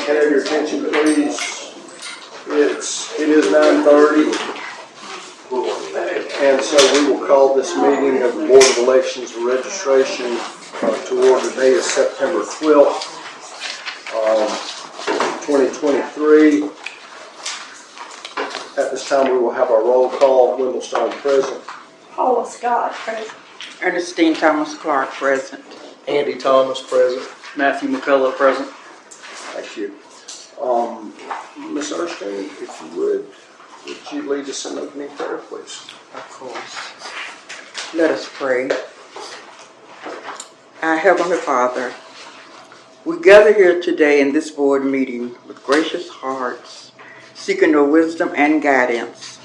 Can I have your attention, please? It is 9:30, and so we will call this meeting of the Board of Elections and Registration to order. Today is September 12th, 2023. At this time, we will have our roll call. Wendell present. Paula Scott present. Ernestine Thomas Clark present. Andy Thomas present. Matthew McCullough present. Thank you. Ms. Ernestine, if you would you lead us in opening prayer, please? Of course. Let us pray. Our Heavenly Father, we gather here today in this board meeting with gracious hearts, seeking your wisdom and guidance.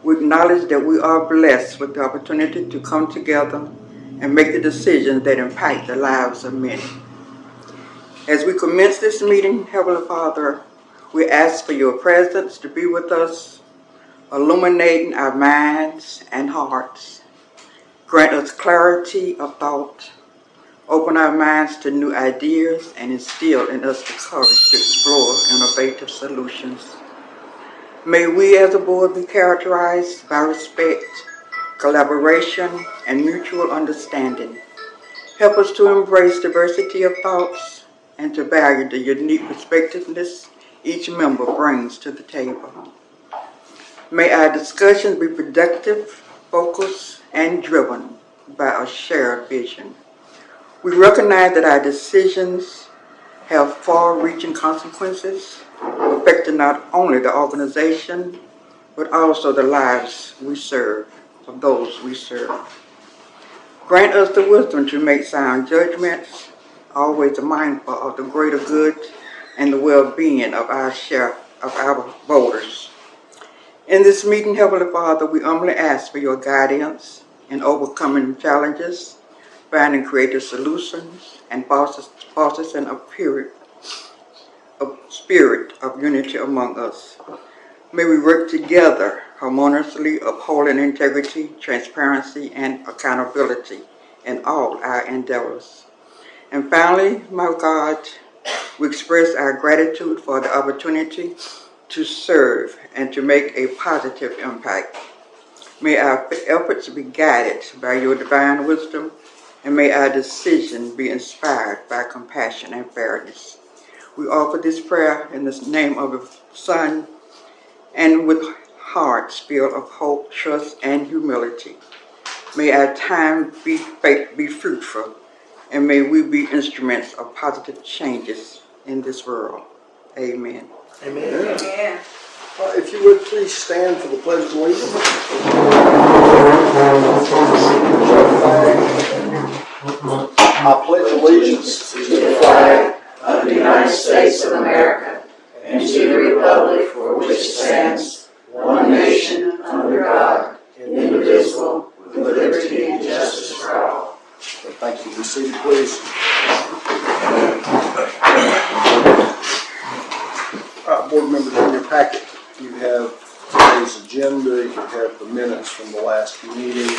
We acknowledge that we are blessed with the opportunity to come together and make the decisions that impact the lives of many. As we commence this meeting, Heavenly Father, we ask for your presence to be with us, illuminating our minds and hearts. Grant us clarity of thought, open our minds to new ideas, and instill in us the courage to explore innovative solutions. May we as a board be characterized by respect, collaboration, and mutual understanding. Help us to embrace diversity of thoughts and to value the unique perspectiveness each member brings to the table. May our discussions be productive, focused, and driven by a shared vision. We recognize that our decisions have far-reaching consequences, affecting not only the organization, but also the lives we serve, of those we serve. Grant us the wisdom to make sound judgments, always mindful of the greater good and the well-being of our voters. In this meeting, Heavenly Father, we humbly ask for your guidance in overcoming challenges, finding creative solutions, and fostering a spirit of unity among us. May we work together harmoniously, upholding integrity, transparency, and accountability in all our endeavors. And finally, my God, we express our gratitude for the opportunity to serve and to make a positive impact. May our efforts be guided by your divine wisdom, and may our decisions be inspired by compassion and fairness. We offer this prayer in the name of the Son, and with hearts filled of hope, trust, and humility. May our time be fruitful, and may we be instruments of positive changes in this world. Amen. Amen. Yeah. If you would please stand for the Pledge of Allegiance. I pledge allegiance to the flag of the United States of America and to the republic for which it stands, one nation, under God, indivisible, with liberty and justice for all. Thank you. Be seated, please. Board members, in your packet, you have today's agenda. You have the minutes from the last meeting.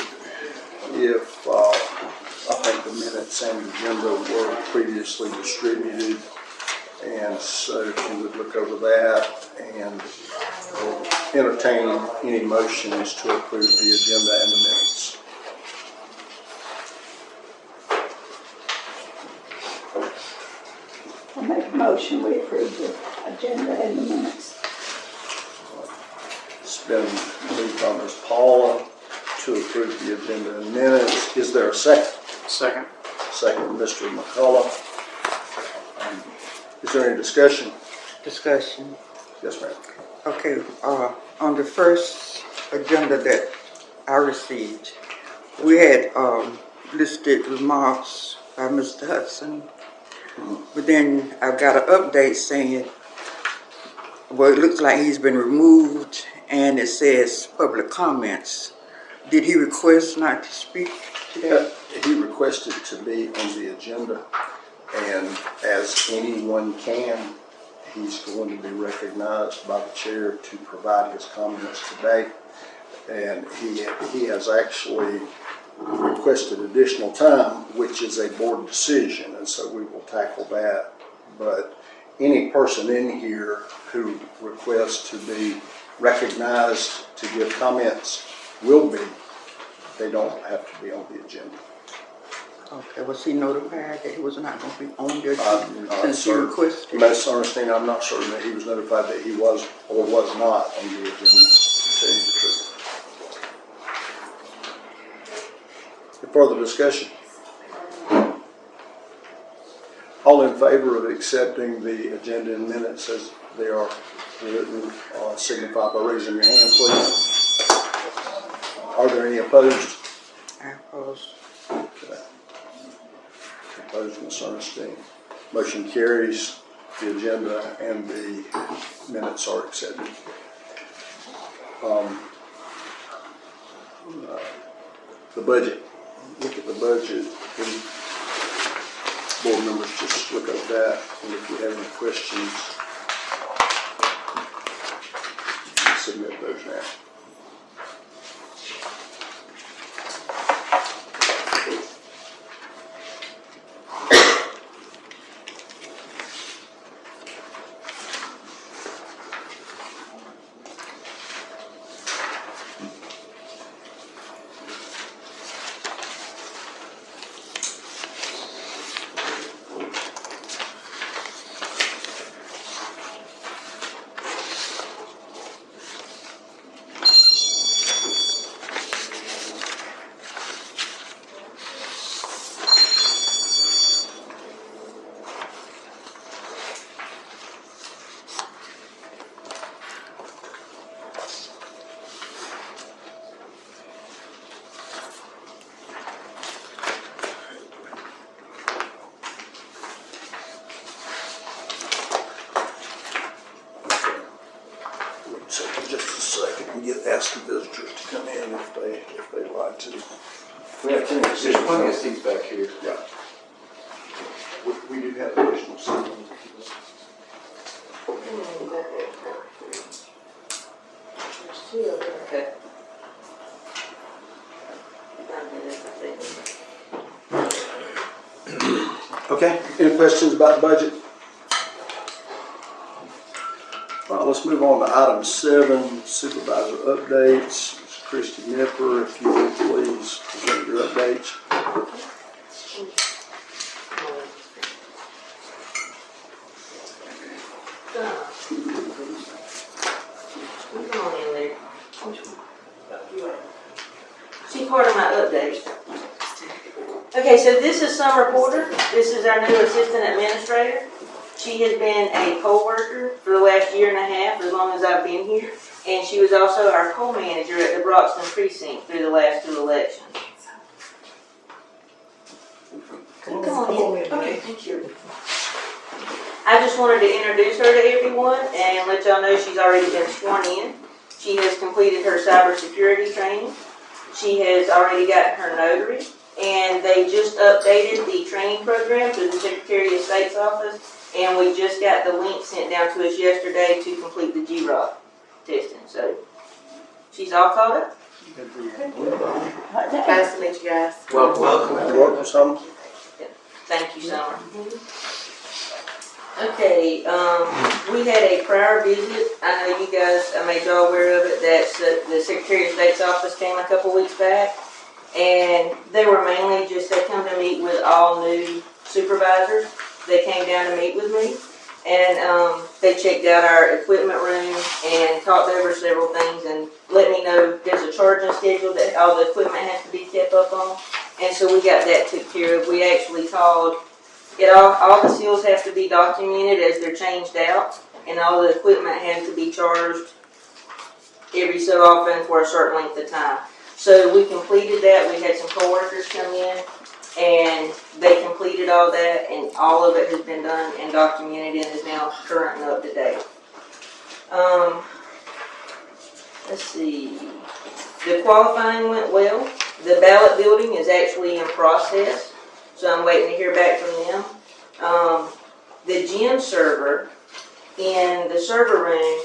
If I think the minutes and the agenda were previously distributed, and so if you would look over that and entertain any motions to approve the agenda and the minutes. I make a motion we approve the agenda and the minutes. It's been moved by Ms. Paula to approve the agenda and minutes. Is there a second? Second. Second, Mr. McCullough. Is there any discussion? Discussion. Yes, ma'am. Okay, on the first agenda that I received, we had listed remarks by Mr. Hudson, but then I got an update saying, well, it looks like he's been removed, and it says public comments. Did he request not to speak today? He requested to be on the agenda, and as anyone can, he's going to be recognized by the chair to provide his comments today. And he has actually requested additional time, which is a board decision, and so we will tackle that. But any person in here who requests to be recognized to give comments will be. They don't have to be on the agenda. Okay, was he notified that he was not going to be on the I'm agenda not since you certain. requested? Miss Ernestine, I'm not certain that he was notified that he was or was not on the agenda, to tell you the truth. Any further discussion? All in favor of accepting the agenda and minutes as they are written, signify by raising your hand, please. Are there any opposed? I oppose. Okay. Opposed, Ms. Ernestine. Motion carries. The agenda and the minutes are accepted. The budget. Look at the budget. Board members, just look at that, and if you have any questions, you can submit those now. Ask the visitors to come in if they'd like to. We have there's plenty of seats back here. Yeah. We do have additional seating. Okay. Okay, any questions about the budget? All right, let's move on to item 7, supervisor updates. Ms. Christy Nipper, if you would please present your updates. Come on in there. See part of my update. Okay, so this is Summer Porter. This is our new assistant administrator. She has been a poll worker for the last year and a half, as long as I've been here. And she was also our poll manager at the Broxton precinct through the last 2 elections. Come on in. Okay, thank you. I just wanted to introduce her to everyone and let y'all know she's already been sworn in. She has completed her cybersecurity training. She has already got her notary. And they just updated the training program through the Secretary of State's office. And we just got the link sent down to us yesterday to complete the GROC testing. So she's all caught up. Nice to meet you guys. Welcome, Summer. Thank you, Summer. Okay, we had a prior visit. I know you guys, I made y'all aware of it, that the Secretary of State's office came a couple weeks back. And they were mainly just, they come to meet with all new supervisors. They came down to meet with me. And they checked out our equipment room and talked over several things and let me know there's a charging schedule that all the equipment has to be kept up on. And so we got that took care of. We actually called, all the seals have to be documented as they're changed out, and all the equipment has to be charged every so often for a certain length of time. So we completed that. We had some coworkers come in, and they completed all that, and all of it has been done and documented and is now current and up to date. Let's see. The qualifying went well. The ballot building is actually in process, so I'm waiting to hear back from them. The gym server in the server room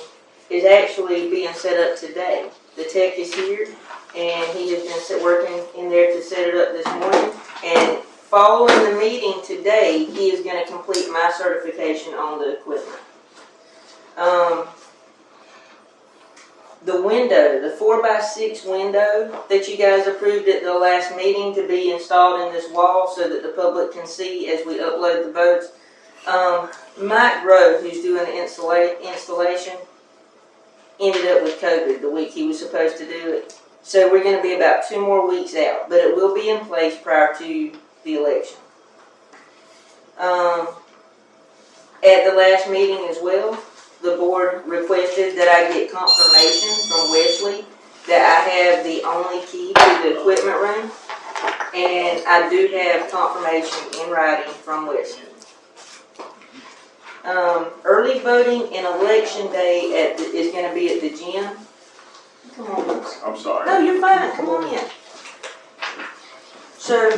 is actually being set up today. The tech is here, and he has been working in there to set it up this morning. And following the meeting today, he is going to complete my certification on the equipment. The window, the 4x6 window that you guys approved at the last meeting to be installed in this wall so that the public can see as we upload the votes. Mike Rowe, who's doing the installation, ended up with COVID the week he was supposed to do it. So we're going to be about 2 more weeks out, but it will be in place prior to the election. At the last meeting as well, the board requested that I get confirmation from Wesley that I have the only key to the equipment room, and I do have confirmation in writing from Wesley. Early voting and election day is going to be at the gym. Come on. I'm sorry. No, you're fine. Come on in. So,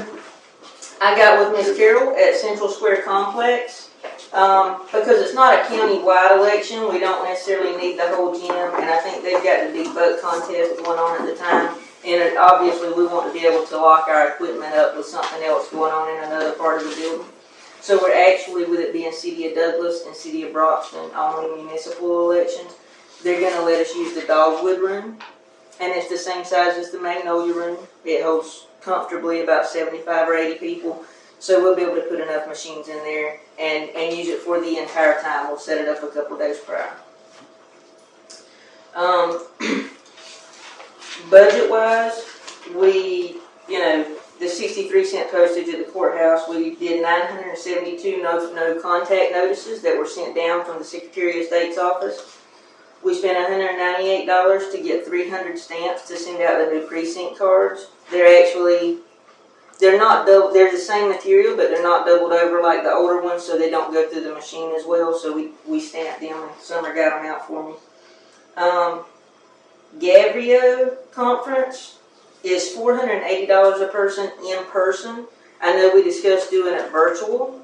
I got with Miss Carroll at Central Square Complex. Because it's not a county-wide election, we don't necessarily need the whole gym, and I think they've got the big vote contest going on at the time, and obviously we want to be able to lock our equipment up with something else going on in another part of the building. So we're actually, with it being City of Douglas and City of Broxton, only municipal elections, they're going to let us use the Dogwood room, and it's the same size as the Magnolia room. It holds comfortably about 75 or 80 people. So we'll be able to put enough machines in there and use it for the entire time. We'll set it up a couple days prior. Budget-wise, we, the 63-cent postage at the courthouse, we did 972 no contact notices that were sent down from the Secretary of State's office. We spent $198 to get 300 stamps to send out the new precinct cards. They're not double, they're the same material, but they're not doubled over like the older ones, so they don't go through the machine as well, so we stamped them, and Summer got them out for me. Gavrilo conference is $480 a person in person. I know we discussed doing it virtual,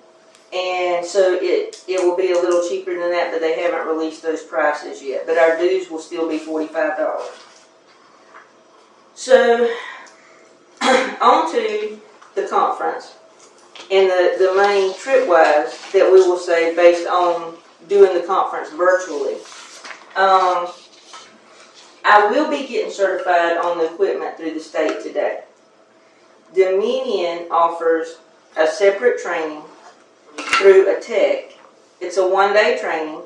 and so it will be a little cheaper than that, but they haven't released those prices yet, but our dues will still be $45. So, on to the conference, and the main trip-wise that we will say based on doing the conference virtually. I will be getting certified on the equipment through the state today. Dominion offers a separate training through a tech. It's a 1-day training.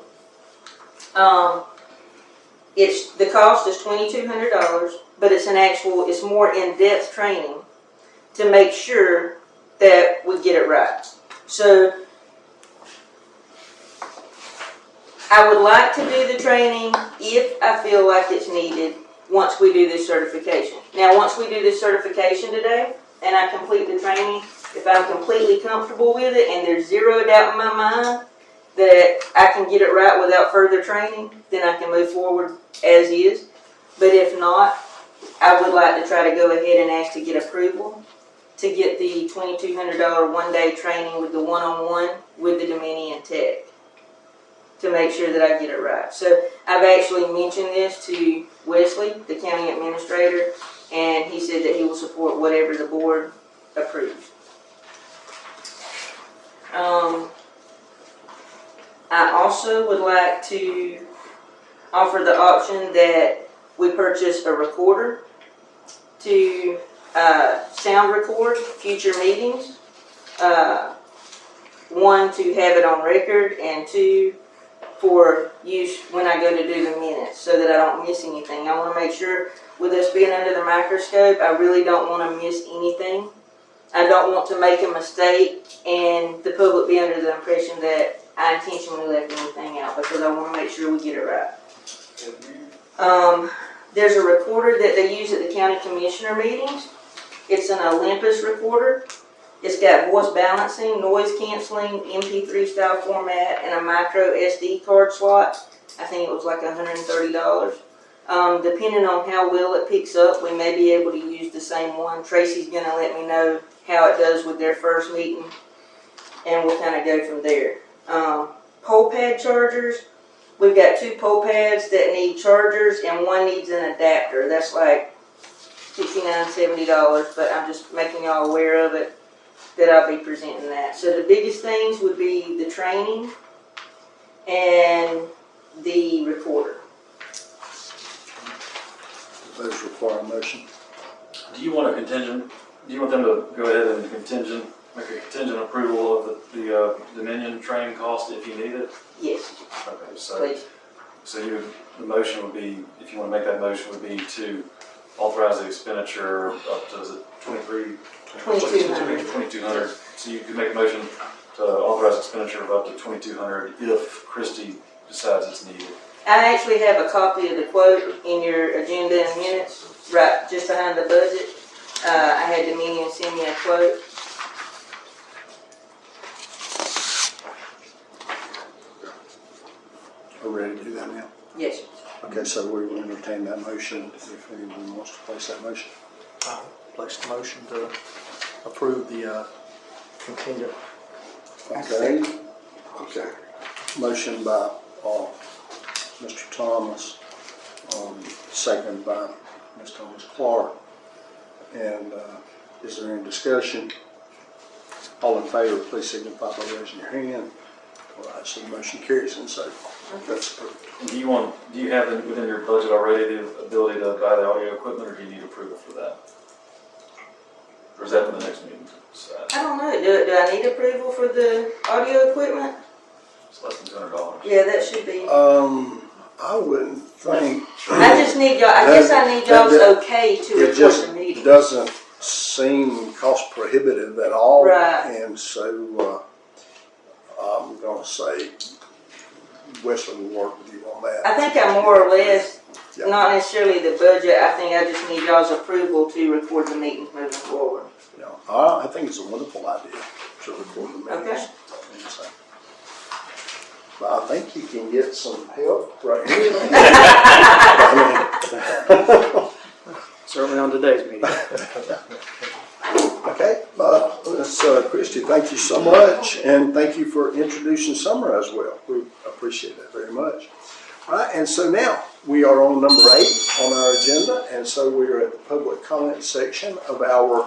The cost is $2,200, but it's more in-depth training to make sure that we get it right. So, I would like to do the training if I feel like it's needed once we do this certification. Now, once we do this certification today, and I complete the training, if I'm completely comfortable with it and there's zero doubt in my mind that I can get it right without further training, then I can move forward as is. But if not, I would like to try to go ahead and ask to get approval to get the $2,200 1-day training with the one-on-one with the Dominion Tech to make sure that I get it right. So I've actually mentioned this to Wesley, the county administrator, and he said that he will support whatever the board approves. I also would like to offer the option that we purchase a recorder to sound record future meetings. 1, to have it on record, and 2, for use when I go to do the minutes so that I don't miss anything. I want to make sure, with us being under the microscope, I really don't want to miss anything. I don't want to make a mistake and the public be under the impression that I intentionally left anything out, because I want to make sure we get it right. There's a recorder that they use at the county commissioner meetings. It's an Olympus recorder. It's got voice balancing, noise canceling, MP3 style format, and a micro SD card slot. I think it was like $130. Depending on how well it picks up, we may be able to use the same one. Tracy's going to let me know how it does with their first meeting, and we'll kind of go from there. Pole pad chargers. We've got 2 pole pads that need chargers, and one needs an adapter. That's like $69, $70, but I'm just making y'all aware of it. that I'll be presenting that. So the biggest things would be the training and the recorder. Those require a motion. Do you want them to go ahead and make a contingent approval of the Dominion training cost if you need it? Yes, Okay, please. so the motion would be, if you want to make that motion, would be to authorize the expenditure up to, is it 2,200? So you could make a motion to authorize expenditure of up to 2,200 if Christy decides it's needed. I actually have a copy of the quote in your agenda and minutes, right just behind the budget. I had Dominion send me a quote. Are we ready to do that now? Yes, sir. Okay, so we will entertain that motion if anyone wants to place that motion. I'll place the motion to approve the contingent. Okay. Okay. Motion by Mr. Thomas, second by Ms. Thomas Clark. And is there any discussion? All in favor, please signify by raising your hand. All right, so the motion carries, and so that's approved. And do you have within your budget already the ability to buy the audio equipment, or do you need approval for that? Or is that for the next meeting? I don't know. Do I need approval for the audio equipment? It's less than $200. Yeah, that should be. I wouldn't think. I just need y'all. I guess I need y'all's okay to It record just the meeting. doesn't seem cost prohibitive at all. Right. And so I'm going to say Wesley will work with you on that. I think I more or less, Yeah. not necessarily the budget. I think I just need y'all's approval to record the meetings moving forward. Yeah, I think it's a wonderful idea to record the meetings. Okay. And so, but I think you can get some help right here. Certainly on today's meeting. Okay, Christy, thank you so much, and thank you for introducing Summer as well. We appreciate that very much. All right, and so now we are on number 8 on our agenda, and so we are at the public comment section of our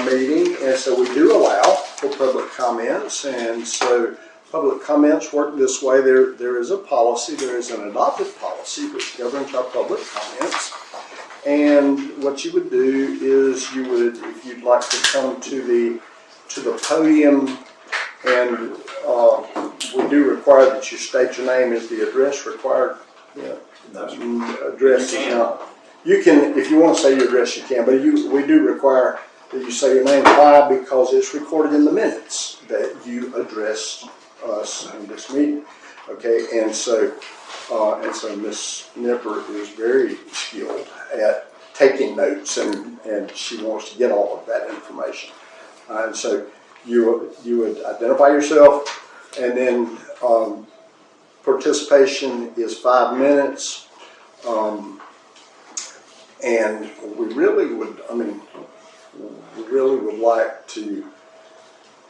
meeting, and so we do allow for public comments, and so public comments work this way. There is a policy, there is an adopted policy which governs our public comments. And what you would do is you would, if you'd like to come to the podium, and we do require that you state your name. Is the address required? Yeah, address. You can, if you want to say your address, you can, but we do require that you say your name. Why? Because it's recorded in the minutes that you addressed us in this meeting. Okay, and so Ms. Nipper is very skilled at taking notes, and she wants to get all of that information. And so you would identify yourself, and then participation is 5 minutes. And we really would like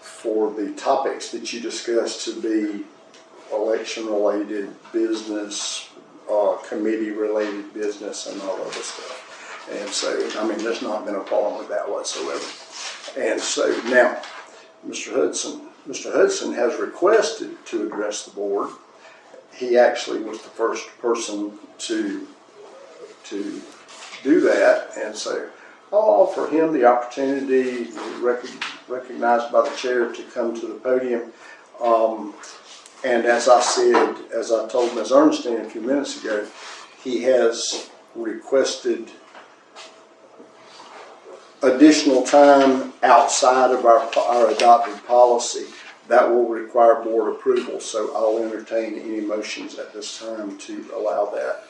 for the topics that you discuss to be election-related business, committee-related business, and all of this stuff. And so, there's not been a problem with that whatsoever. And so now, Mr. Hudson has requested to address the board. He actually was the first person to do that, and so I'll offer him the opportunity, recognized by the chair, to come to the podium. And as I told Ms. Ernestine a few minutes ago, he has requested additional time outside of our adopted policy. That will require board approval, so I'll entertain any motions at this time to allow that.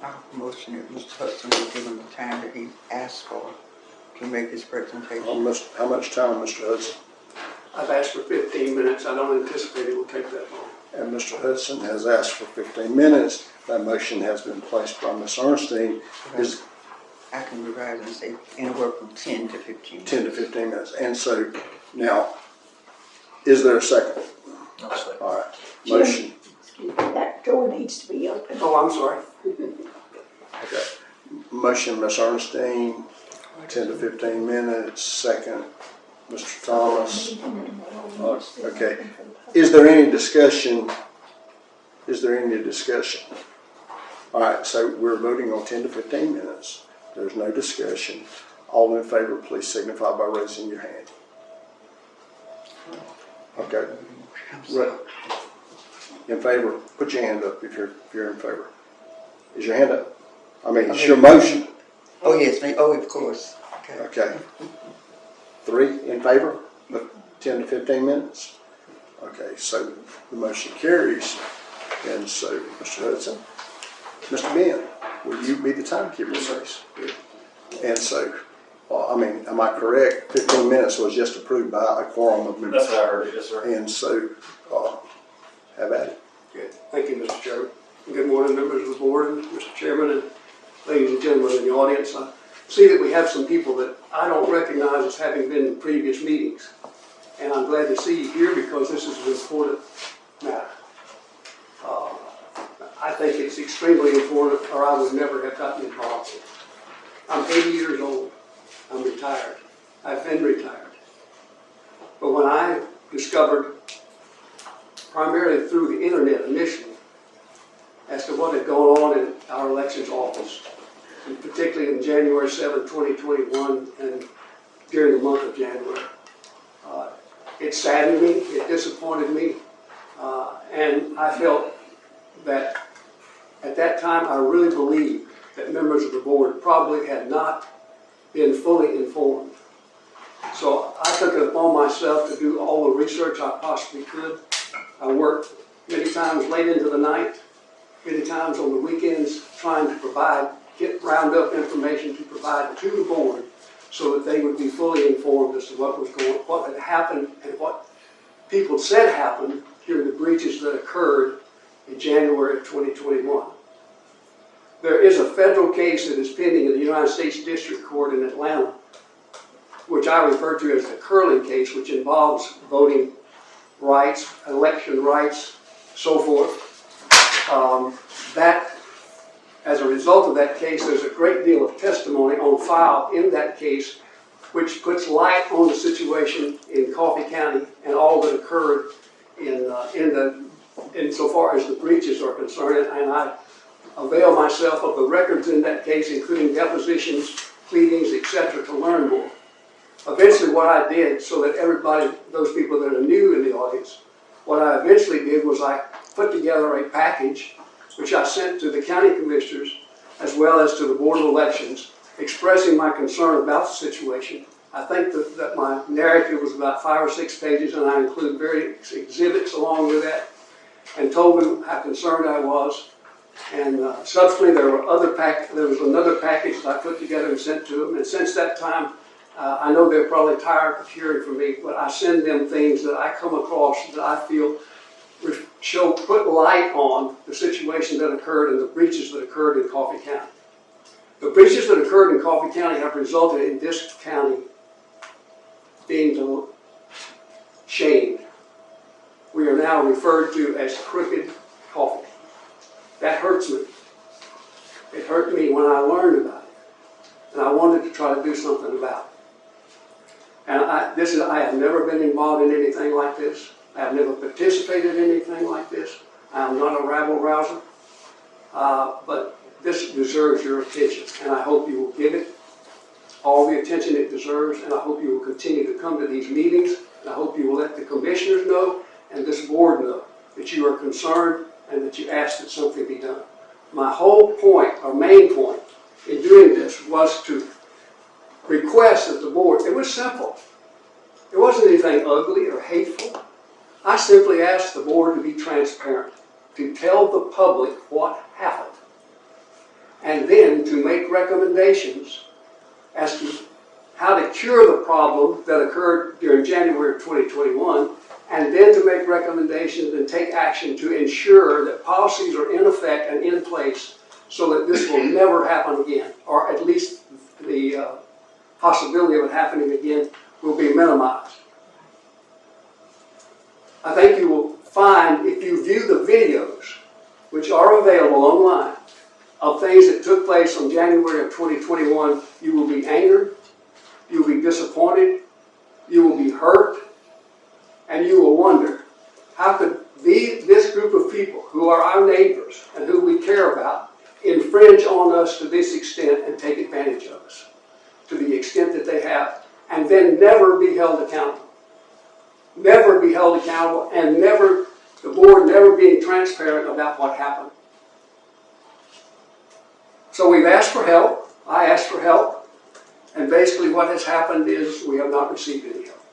Our motion is Mr. Hudson will give him the time that he asked for to make his presentation. How much time, Mr. Hudson? I've asked for 15 minutes. I don't anticipate it will take that long. And Mr. Hudson has asked for 15 minutes. That motion has been placed by Ms. Ernestine. I can revise and say anywhere from 10 to 15 minutes. 10 to 15 minutes. And so now, is there a second? I'll say. All right. Jim. Motion. Excuse me, that door needs to be open. Oh, I'm sorry. Okay. Motion, Ms. Ernestine, 10 to 15 minutes. Second, Mr. Thomas. Okay. Is there any discussion? Is there any discussion? All right, so we're voting on 10 to 15 minutes. There's no discussion. All in favor, please signify by raising your hand. Okay. Right. In favor, put your hand up if you're in favor. Is your hand up? I mean, it's your motion. Oh, yes, oh, of course. Okay. Okay. 3 in favor of 10 to 15 minutes? Okay, so the motion carries. And so, Mr. Hudson, Mr. Ben, will you be the timekeeper, please? And so, I mean, am I correct? 15 minutes was just approved by a quorum of members. That's what I heard, yes, sir. And so, have at it. Good. Thank you, Mr. Chairman. Good morning, members of the board, and Mr. Chairman, and ladies and gentlemen in the audience. I see that we have some people that I don't recognize as having been in previous meetings. And I'm glad to see you here because this is an important matter. I think it's extremely important or I would never have gotten involved in it. I'm 80 years old. I'm retired. I've been retired. But when I discovered, primarily through the internet initially, as to what had gone on in our elections office, and particularly in January 7, 2021, and during the month of January, it saddened me, it disappointed me, and I felt that at that time I really believed that members of the board probably had not been fully informed. So I took it upon myself to do all the research I possibly could. I worked many times late into the night, many times on the weekends, trying to round up information to provide to the board so that they would be fully informed as to what had happened and what people said happened during the breaches that occurred in January of 2021. There is a federal case that is pending in the United States District Court in Atlanta, which I refer to as the Curlin case, which involves voting rights, election rights, so forth. As a result of that case, there's a great deal of testimony on file in that case, which puts light on the situation in Coffee County and all that occurred insofar as the breaches are concerned. And I avail myself of the records in that case, including depositions, pleadings, etc., to learn more. Eventually, what I did, so that everybody, those people that are new in the audience, what I eventually did was I put together a package which I sent to the county commissioners as well as to the Board of Elections, expressing my concern about the situation. I think that my narrative was about 5 or 6 pages, and I include various exhibits along with that, and told them how concerned I was. And subsequently, there was another package that I put together and sent to them. And since that time, I know they're probably tired of hearing from me, but I send them things that I come across that I feel put light on the situation that occurred and the breaches that occurred in Coffee County. The breaches that occurred in Coffee County have resulted in this county being shamed. We are now referred to as crooked coffee. That hurts me. It hurt me when I learned about it, and I wanted to try to do something about it. And I have never been involved in anything like this. I have never participated in anything like this. I am not a rabble-rouser, but this deserves your attention, and I hope you will give it all the attention it deserves, and I hope you will continue to come to these meetings, and I hope you will let the commissioners know and this board know that you are concerned and that you ask that something be done. My whole point, or main point, in doing this was to request that the board, it was simple. It wasn't anything ugly or hateful. I simply asked the board to be transparent, to tell the public what happened, and then to make recommendations as to how to cure the problem that occurred during January of 2021, and then to make recommendations and take action to ensure that policies are in effect and in place so that this will never happen again, or at least the possibility of it happening again will be minimized. I think you will find, if you view the videos, which are available online, of things that took place on January of 2021, you will be angered, you'll be disappointed, you will be hurt, and you will wonder, how could this group of people who are our neighbors and who we care about infringe on us to this extent and take advantage of us to the extent that they have, and then never be held accountable. Never be held accountable, and never, the board never being transparent about what happened. So we've asked for help. I asked for help. And basically what has happened is we have not received any help.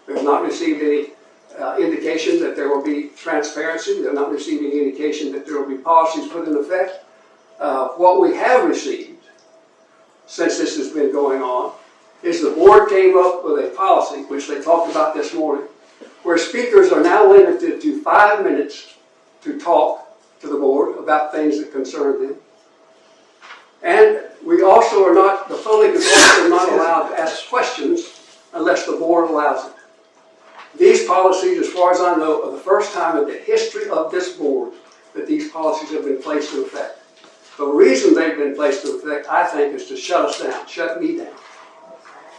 We have not received any indication that there will be transparency. We have not received any indication that there will be policies put in effect. What we have received, since this has been going on, is the board came up with a policy, which they talked about this morning, where speakers are now limited to 5 minutes to talk to the board about things that concern them. And we also are not, the public is also not allowed to ask questions unless the board allows it. These policies, as far as I know, are the first time in the history of this board that these policies have been placed in effect. The reason they've been placed in effect, I think, is to shut us down, shut me down,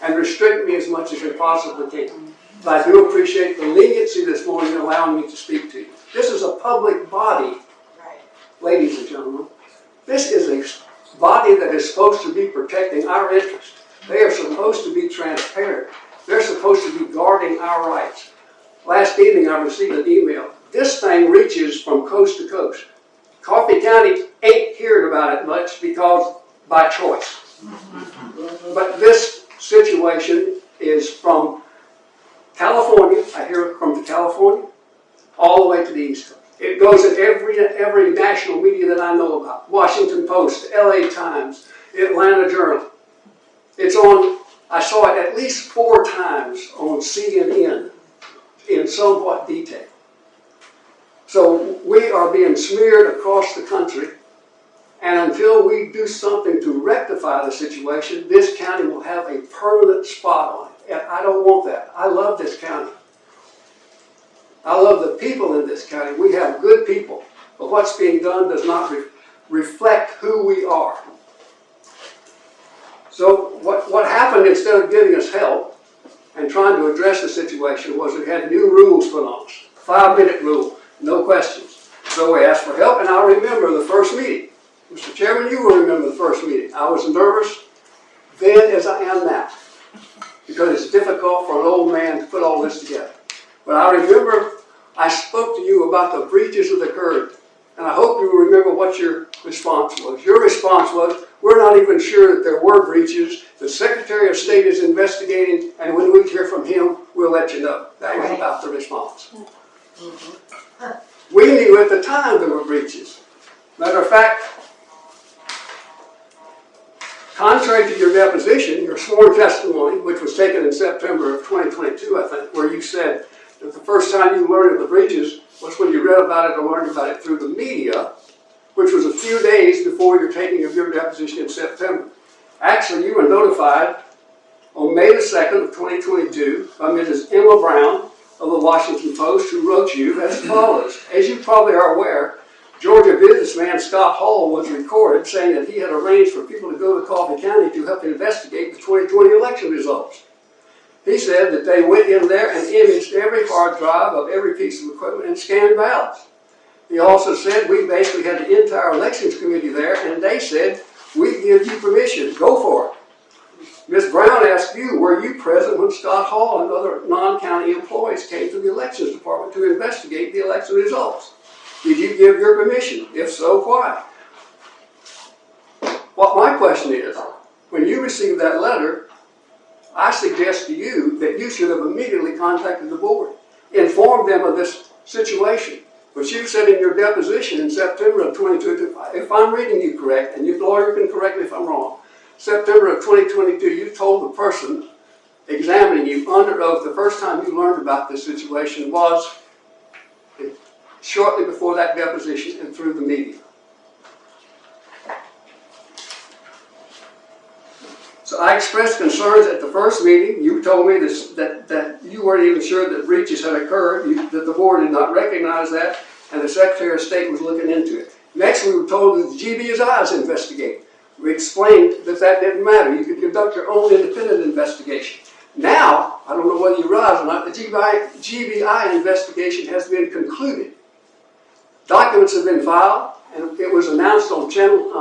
and restrict me as much as they possibly can. But I do appreciate the leniency this morning in allowing me to speak to you. This is a public body, ladies and gentlemen. This is a body that is supposed to be protecting our interests. They are supposed to be transparent. They're supposed to be guarding our rights. Last evening I received an email. This thing reaches from coast to coast. Coffee County ain't heard about it much because by choice. But this situation is from California, I hear it from California, all the way to the East Coast. It goes in every national media that I know about. Washington Post, LA Times, Atlanta Journal. It's on, I saw it at least 4 times on CNN in somewhat detail. So we are being smeared across the country, and until we do something to rectify the situation, this county will have a permanent spot on it. And I don't want that. I love this county. I love the people in this county. We have good people, but what's being done does not reflect who we are. So what happened, instead of giving us help and trying to address the situation, was we had new rules put on us. 5-minute rule, no questions. So we asked for help, and I remember the first meeting. Mr. Chairman, you will remember the first meeting. I was nervous then as I am now, because it's difficult for an old man to put all this together. But I remember I spoke to you about the breaches that occurred, and I hope you remember what your response was. Your response was, we're not even sure that there were breaches. The Secretary of State is investigating, and when we hear from him, we'll let you know. That was about the response. We knew at the time there were breaches. Matter of fact, contrary to your deposition, your sworn testimony, which was taken in September of 2022, I think, where you said that the first time you learned of the breaches was when you read about it or learned about it through the media, which was a few days before your taking of your deposition in September. Actually, you were notified on May the 2nd of 2022 by Mrs. Emma Brown of the Washington Post, who wrote you as follows. As you probably are aware, Georgia businessman Scott Hall was recorded saying that he had arranged for people to go to Coffee County to help investigate the 2020 election results. He said that they went in there and imaged every hard drive of every piece of equipment and scanned ballots. He also said we basically had the entire elections committee there, and they said, we give you permission, go for it. Ms. Brown asked you, were you present when Scott Hall and other non-county employees came to the elections department to investigate the election results? Did you give your permission? If so, why? What my question is, when you received that letter, I suggest to you that you should have immediately contacted the board, informed them of this situation. But you said in your deposition in September of 2022, if I'm reading you correct, and your lawyer can correct me if I'm wrong, September of 2022, you told the person examining you under oath the first time you learned about this situation was shortly before that deposition and through the media. So I expressed concerns at the first meeting. You told me this, that you weren't even sure that breaches had occurred, that the board did not recognize that, and the Secretary of State was looking into it. Next, we were told that the GBSI is investigating. We explained that that didn't matter. You could conduct your own independent investigation. Now, I don't know whether you realize or not, the GBI investigation has been concluded. Documents have been filed, and it was announced on channel,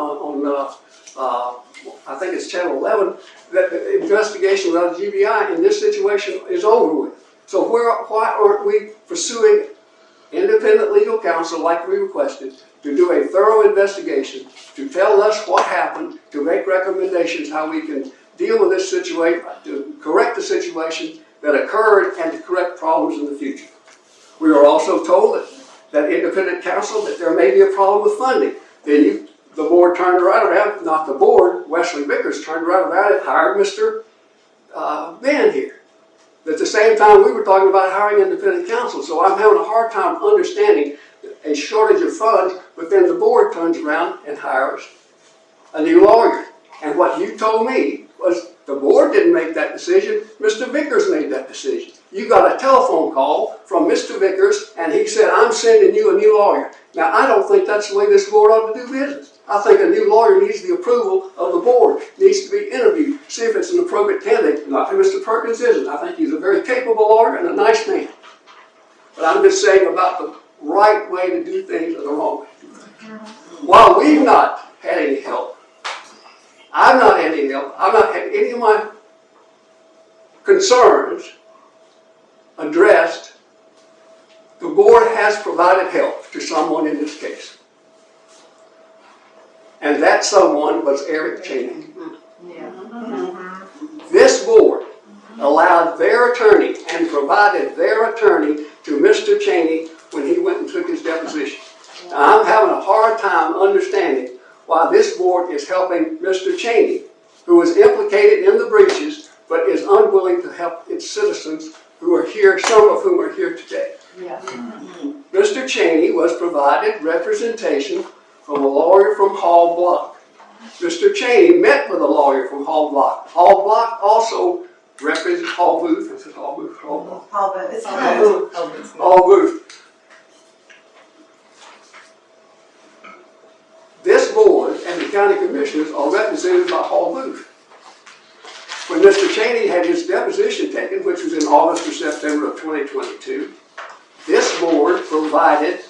I think it's channel 11, that the investigation without the GBI in this situation is over with. So why aren't we pursuing independent legal counsel like we requested to do a thorough investigation, to tell us what happened, to make recommendations how we can deal with this situation, to correct the situation that occurred and to correct problems in the future. We were also told that independent counsel, that there may be a problem with funding. Then the board turned right around, not the board, Wesley Vickers turned right around and hired Mr. Ben here. At the same time, we were talking about hiring independent counsel, so I'm having a hard time understanding a shortage of funds, but then the board turns around and hires a new lawyer. And what you told me was the board didn't make that decision, Mr. Vickers made that decision. You got a telephone call from Mr. Vickers, and he said, I'm sending you a new lawyer. Now, I don't think that's the way this board ought to do business. I think a new lawyer needs the approval of the board, needs to be interviewed, see if it's an appropriate candidate. Not that Mr. Perkins isn't. I think he's a very capable lawyer and a nice man. But I'm just saying about the right way to do things and the wrong way to do things. While we've not had any help, I've not had any help, I've not had any of my concerns addressed, the board has provided help to someone in this case. And that someone was Eric Cheney. This board allowed their attorney and provided their attorney to Mr. Cheney when he went and took his deposition. Now, I'm having a hard time understanding why this board is helping Mr. Cheney, who was implicated in the breaches, but is unwilling to help its citizens who are here, some of whom are here today. Mr. Cheney was provided representation from a lawyer from Hall Block. Mr. Cheney met with a lawyer from Hall Block. Hall Block also represents Hall Booth. Is it Hall Booth? Hall Block? Hall Booth. This board and the county commissioners are represented by Hall Booth. When Mr. Cheney had his deposition taken, which was in August or September of 2022, this board provided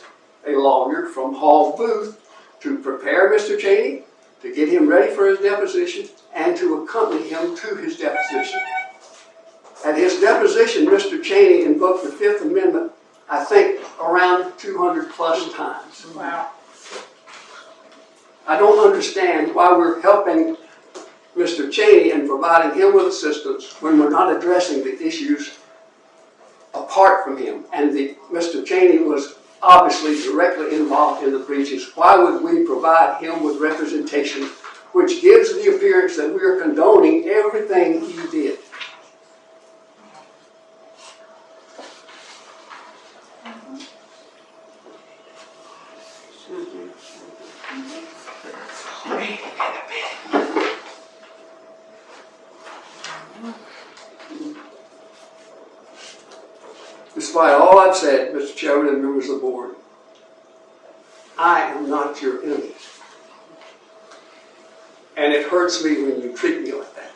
a lawyer from Hall Booth to prepare Mr. Cheney, to get him ready for his deposition, and to accompany him to his deposition. At his deposition, Mr. Cheney invoked the Fifth Amendment, I think, around 200 plus times. Wow. I don't understand why we're helping Mr. Cheney and providing him with assistance when we're not addressing the issues apart from him. And Mr. Cheney was obviously directly involved in the breaches. Why would we provide him with representation which gives the appearance that we are condoning everything he did? Despite all I've said, Mr. Chairman and members of the board, I am not your enemy. And it hurts me when you treat me like that.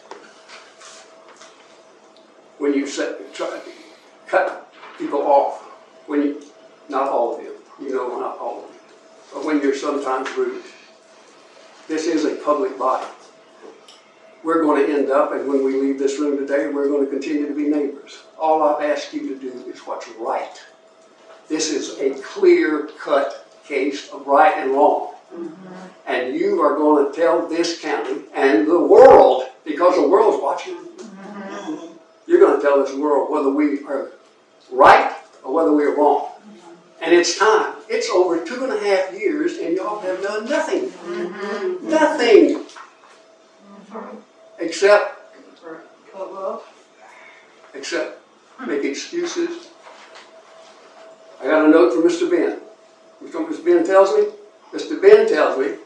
When you try to cut people off, when you, not all of you, you know not all of you, but when you're sometimes rude. This is a public body. We're going to end up, and when we leave this room today, we're going to continue to be neighbors. All I've asked you to do is what's right. This is a clear-cut case of right and wrong. And you are going to tell this county and the world, because the world's watching, you're going to tell this world whether we are right or whether we are wrong. And it's time. It's over 2.5 years, and y'all have done nothing. Nothing. Except make excuses. I got a note from Mr. Ben. Mr. Ben tells me, Mr. Ben tells me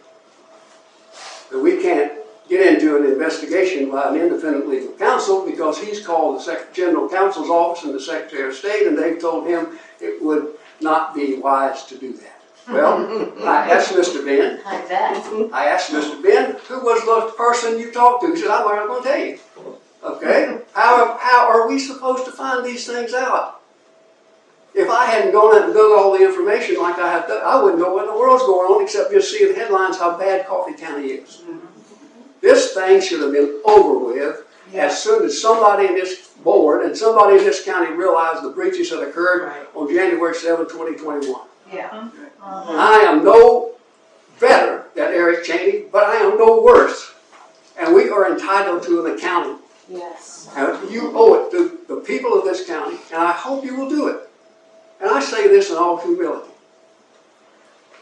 that we can't get into an investigation by an independent legal counsel because he's called the General Counsel's office and the Secretary of State, and they've told him it would not be wise to do that. Well, I asked Mr. Ben, I bet. I asked Mr. Ben, who was the person you talked to? He said, I'm not going to tell you. Okay? How are we supposed to find these things out? If I hadn't gone out and done all the information like I have done, I wouldn't know what in the world's going on except just seeing headlines how bad Coffee County is. This thing should have been over with as soon as somebody in this board and somebody in this county realized the breaches had occurred on January 7, 2021. Yeah. I am no better than Eric Cheney, but I am no worse. And we are entitled to an accounting. Yes. And you owe it to the people of this county, and I hope you will do it. And I say this in all humility.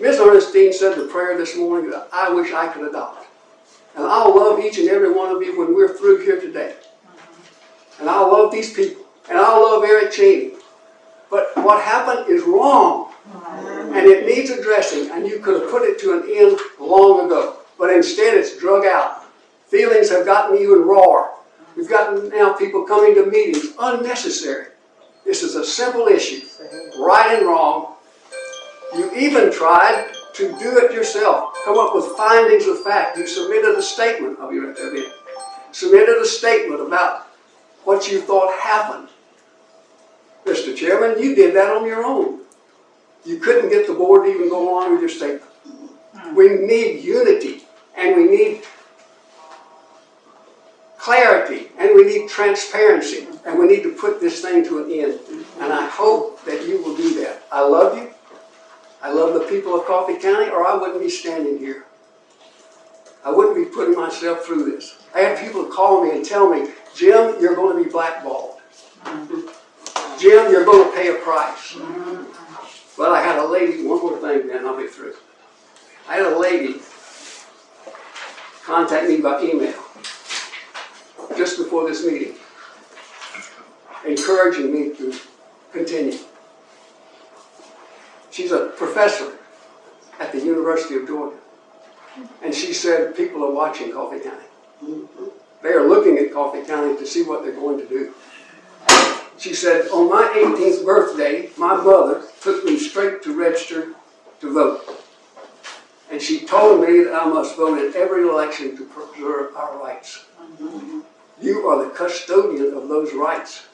Ms. Ernestine said the prayer this morning that I wish I could adopt. And I'll love each and every one of you when we're through here today. And I'll love these people. And I'll love Eric Cheney. But what happened is wrong. And it needs addressing, and you could have put it to an end long ago. But instead it's drug out. Feelings have gotten even rawer. We've gotten now people coming to meetings unnecessary. This is a simple issue, right and wrong. You even tried to do it yourself, come up with findings of fact. You submitted a statement of your opinion. Submitted a statement about what you thought happened. Mr. Chairman, you did that on your own. You couldn't get the board to even go along with your statement. We need unity, and we need clarity, and we need transparency, and we need to put this thing to an end. And I hope that you will do that. I love you. I love the people of Coffee County, or I wouldn't be standing here. I wouldn't be putting myself through this. I had people call me and tell me, Jim, you're going to be blackballed. Jim, you're going to pay a price. But I had a lady, one more thing, then I'll be through. I had a lady contact me by email just before this meeting, encouraging me to continue. She's a professor at the University of Georgia. And she said people are watching Coffee County. They are looking at Coffee County to see what they're going to do. She said, on my 18th birthday, my mother took me straight to register to vote. And she told me that I must vote in every election to preserve our rights. You are the custodian of those rights.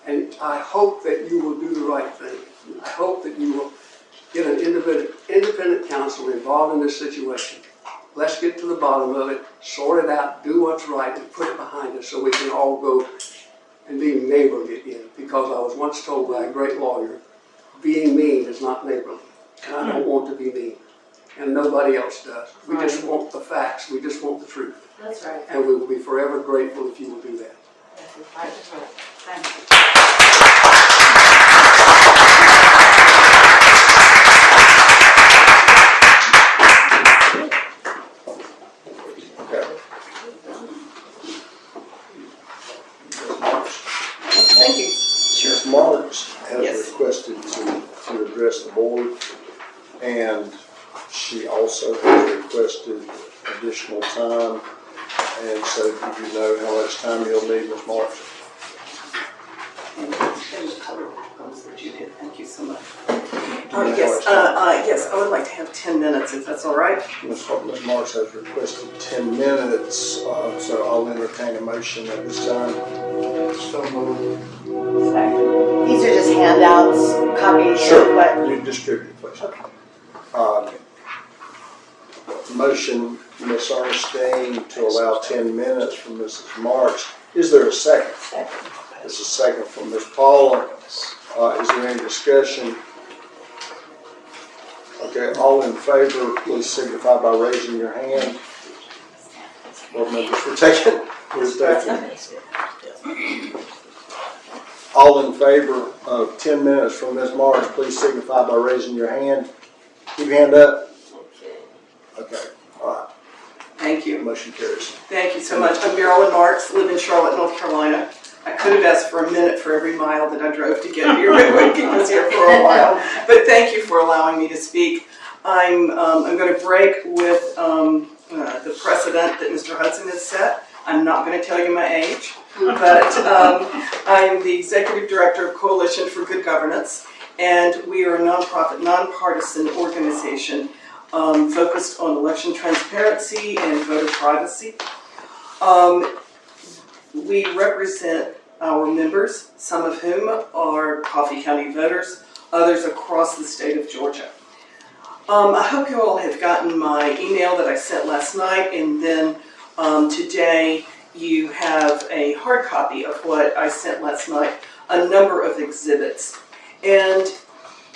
And I hope that you will do the right thing. I hope that you will get an independent counsel involved in this situation. Let's get to the bottom of it, sort it out, do what's right, and put it behind us so we can all go and be neighborly again. Because I was once told by a great lawyer, being mean is not neighborly. And I don't want to be mean. And nobody else does. We just want the facts. We just want the truth. That's right. And we will be forever grateful if you will do that. Thank you. Thank you. Ms. Marks has requested to address the board, and she also has requested additional time. And so do you know how much time you'll need, Ms. Marks? Thank you so much. Yes, I would like to have 10 minutes, if that's all right. Ms. Marks has requested 10 minutes, so I'll entertain a motion at this time. So moved. These are just handouts, copies of what? You distribute, please. Okay. Motion, Ms. Ernestine, to allow 10 minutes from Mrs. Marks. Is there a second? Second. There's a second from Ms. Paula. Is there any discussion? Okay, all in favor, please signify by raising your hand. Board members, we're taking. All in favor of 10 minutes from Ms. Marks, please signify by raising your hand. Keep your hand up. Okay, all right. Thank you. Motion carries. Thank you so much. I'm Marilyn Marks, live in Charlotte, North Carolina. I could have asked for a minute for every mile that I drove to get here, but we keep us here for a while. But thank you for allowing me to speak. I'm going to break with the precedent that Mr. Hudson has set. I'm not going to tell you my age, but I am the Executive Director of Coalition for Good Governance, And we are a nonprofit, nonpartisan organization focused on election transparency and voter privacy. We represent our members, some of whom are Coffee County voters, others across the state of Georgia. I hope you all have gotten my email that I sent last night, and then today you have a hard copy of what I sent last night, a number of exhibits. And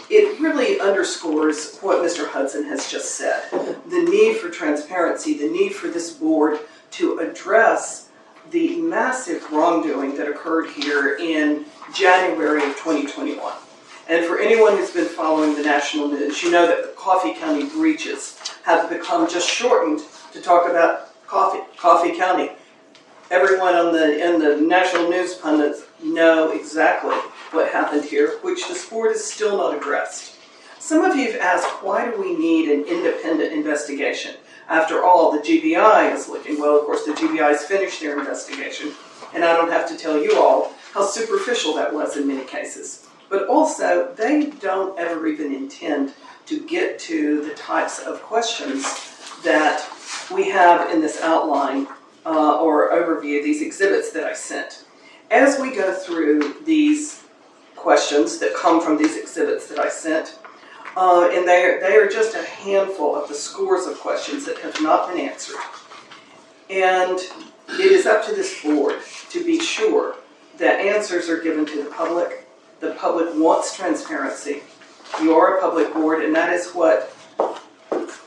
it really underscores what Mr. Hudson has just said, the need for transparency, the need for this board to address the massive wrongdoing that occurred here in January of 2021. And for anyone who's been following the national news, you know that the Coffee County breaches have become just shortened to talk about Coffee County. Everyone in the national news pundits know exactly what happened here, which this board has still not addressed. Some of you have asked, why do we need an independent investigation? After all, the GBI is looking. Well, of course, the GBI has finished their investigation, and I don't have to tell you all how superficial that was in many cases. But also, they don't ever even intend to get to the types of questions that we have in this outline or overview, these exhibits that I sent. As we go through these questions that come from these exhibits that I sent, and they are just a handful of the scores of questions that have not been answered. And it is up to this board to be sure that answers are given to the public. The public wants transparency. You are a public board, and that is what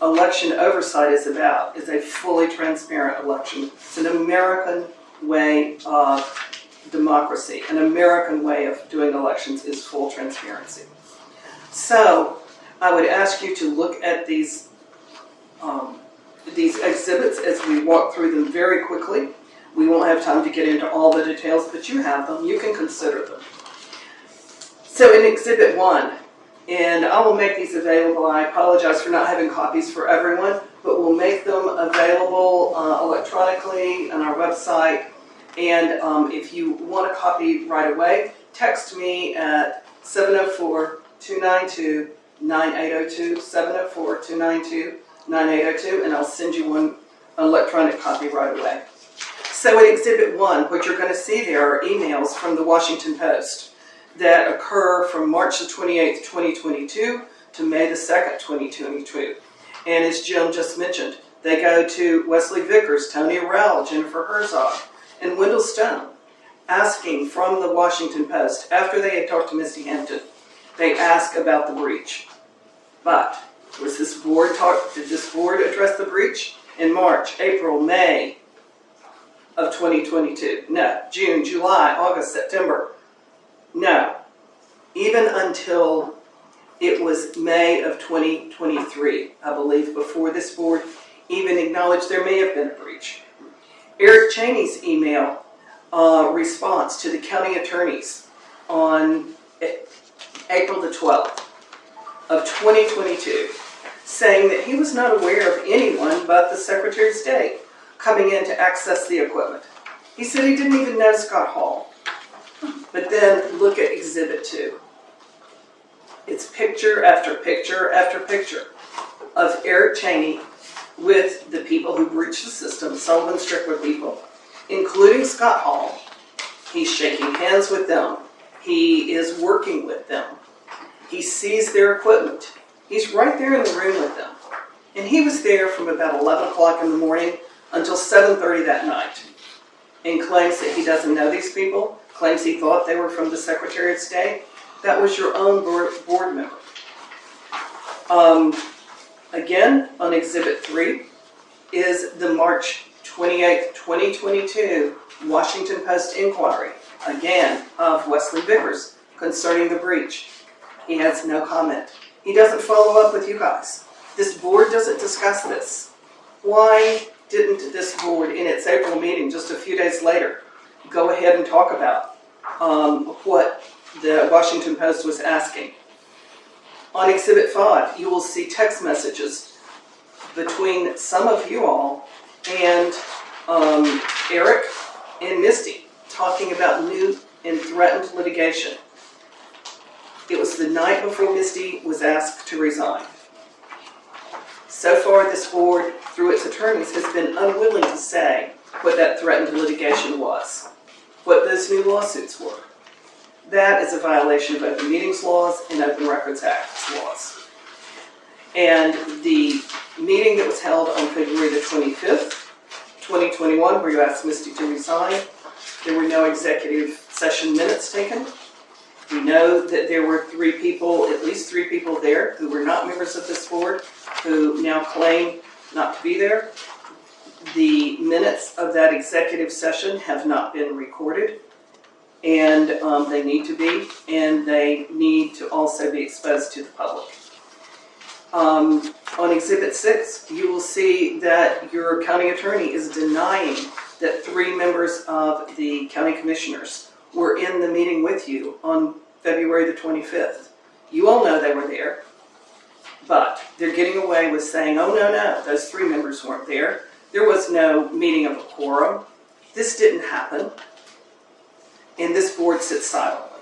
election oversight is about, is a fully transparent election. It's an American way of democracy. An American way of doing elections is full transparency. So I would ask you to look at these exhibits as we walk through them very quickly. We won't have time to get into all the details, but you have them. You can consider them. So in Exhibit 1, and I will make these available. I apologize for not having copies for everyone, but we'll make them available electronically on our website. And if you want a copy right away, text me at 704-292-9802, 704-292-9802, and I'll send you one electronic copy right away. So in Exhibit 1, what you're going to see there are emails from the Washington Post that occur from March the 28th, 2022 to May the 2nd, 2022. And as Jim just mentioned, they go to Wesley Vickers, Tony Worrell, Jennifer Herzog, and Wendell Stone, asking from the Washington Post, after they had talked to Misty Hampton, they ask about the breach. But did this board address the breach in March, April, May of 2022? No. June, July, August, September? No. Even until it was May of 2023, I believe, before this board even acknowledged there may have been a breach. Eric Cheney's email response to the county attorneys on April the 12th of 2022, saying that he was not aware of anyone but the Secretary of State coming in to access the equipment. He said he didn't even know Scott Hall. But then look at Exhibit 2. It's picture after picture after picture of Eric Cheney with the people who breached the system, Sullivan Strickler people, including Scott Hall. He's shaking hands with them. He is working with them. He sees their equipment. He's right there in the room with them. And he was there from about 11 o'clock in the morning until 7:30 that night, and claims that he doesn't know these people, claims he thought they were from the Secretary of State. That was your own board member. Again, on Exhibit 3 is the March 28th, 2022 Washington Post inquiry, again, of Wesley Vickers concerning the breach. He has no comment. He doesn't follow up with you guys. This board doesn't discuss this. Why didn't this board, in its April meeting just a few days later, go ahead and talk about what the Washington Post was asking? On Exhibit 5, you will see text messages between some of you all and Eric and Misty talking about new and threatened litigation. It was the night before Misty was asked to resign. So far, this board, through its attorneys, has been unwilling to say what that threatened litigation was, what those new lawsuits were. That is a violation of open meetings laws and Open Records Act laws. And the meeting that was held on February the 25th, 2021, where you asked Misty to resign, there were no executive session minutes taken. We know that there were at least three people there who were not members of this board, who now claim not to be there. The minutes of that executive session have not been recorded, and they need to be, and they need to also be exposed to the public. On Exhibit 6, you will see that your county attorney is denying that 3 members of the county commissioners were in the meeting with you on February the 25th. You all know they were there, but they're getting away with saying, oh, no, those 3 members weren't there. There was no meeting of a quorum. This didn't happen. And this board sits silently.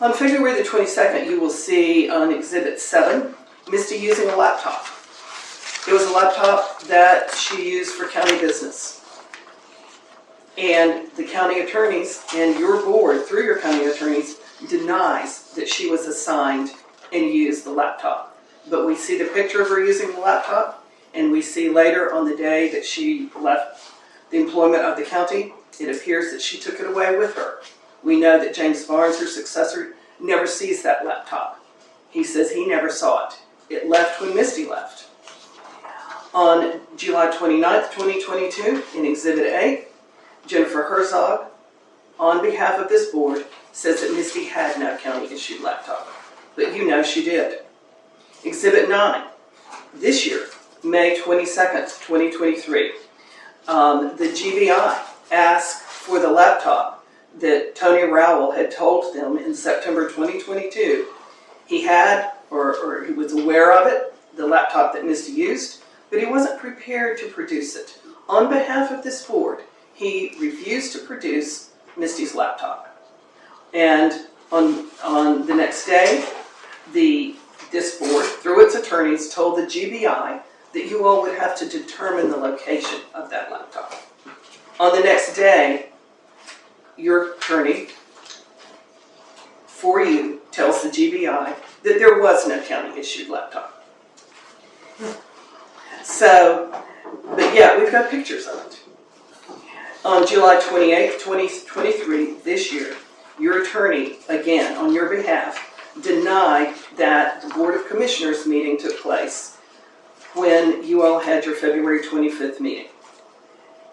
On February the 22nd, you will see on Exhibit 7, Misty using a laptop. It was a laptop that she used for county business. And the county attorneys and your board, through your county attorneys, denies that she was assigned and used the laptop. But we see the picture of her using the laptop, and we see later on the day that she left the employment of the county, it appears that she took it away with her. We know that James Barnes, her successor, never sees that laptop. He says he never saw it. It left when Misty left. On July 29th, 2022, in Exhibit 8, Jennifer Herzog, on behalf of this board, says that Misty had no county-issued laptop. But you know she did. Exhibit 9, this year, May 22nd, 2023, the GBI asked for the laptop that Tony Rowell had told them in September 2022 he had, or he was aware of it, the laptop that Misty used, but he wasn't prepared to produce it. On behalf of this board, he refused to produce Misty's laptop. And on the next day, this board, through its attorneys, told the GBI that you all would have to determine the location of that laptop. On the next day, your attorney, for you, tells the GBI that there was no county-issued laptop. So, but yeah, we've got pictures of it. On July 28th, 2023, this year, your attorney, again, on your behalf, denied that the Board of Commissioners meeting took place when you all had your February 25th meeting.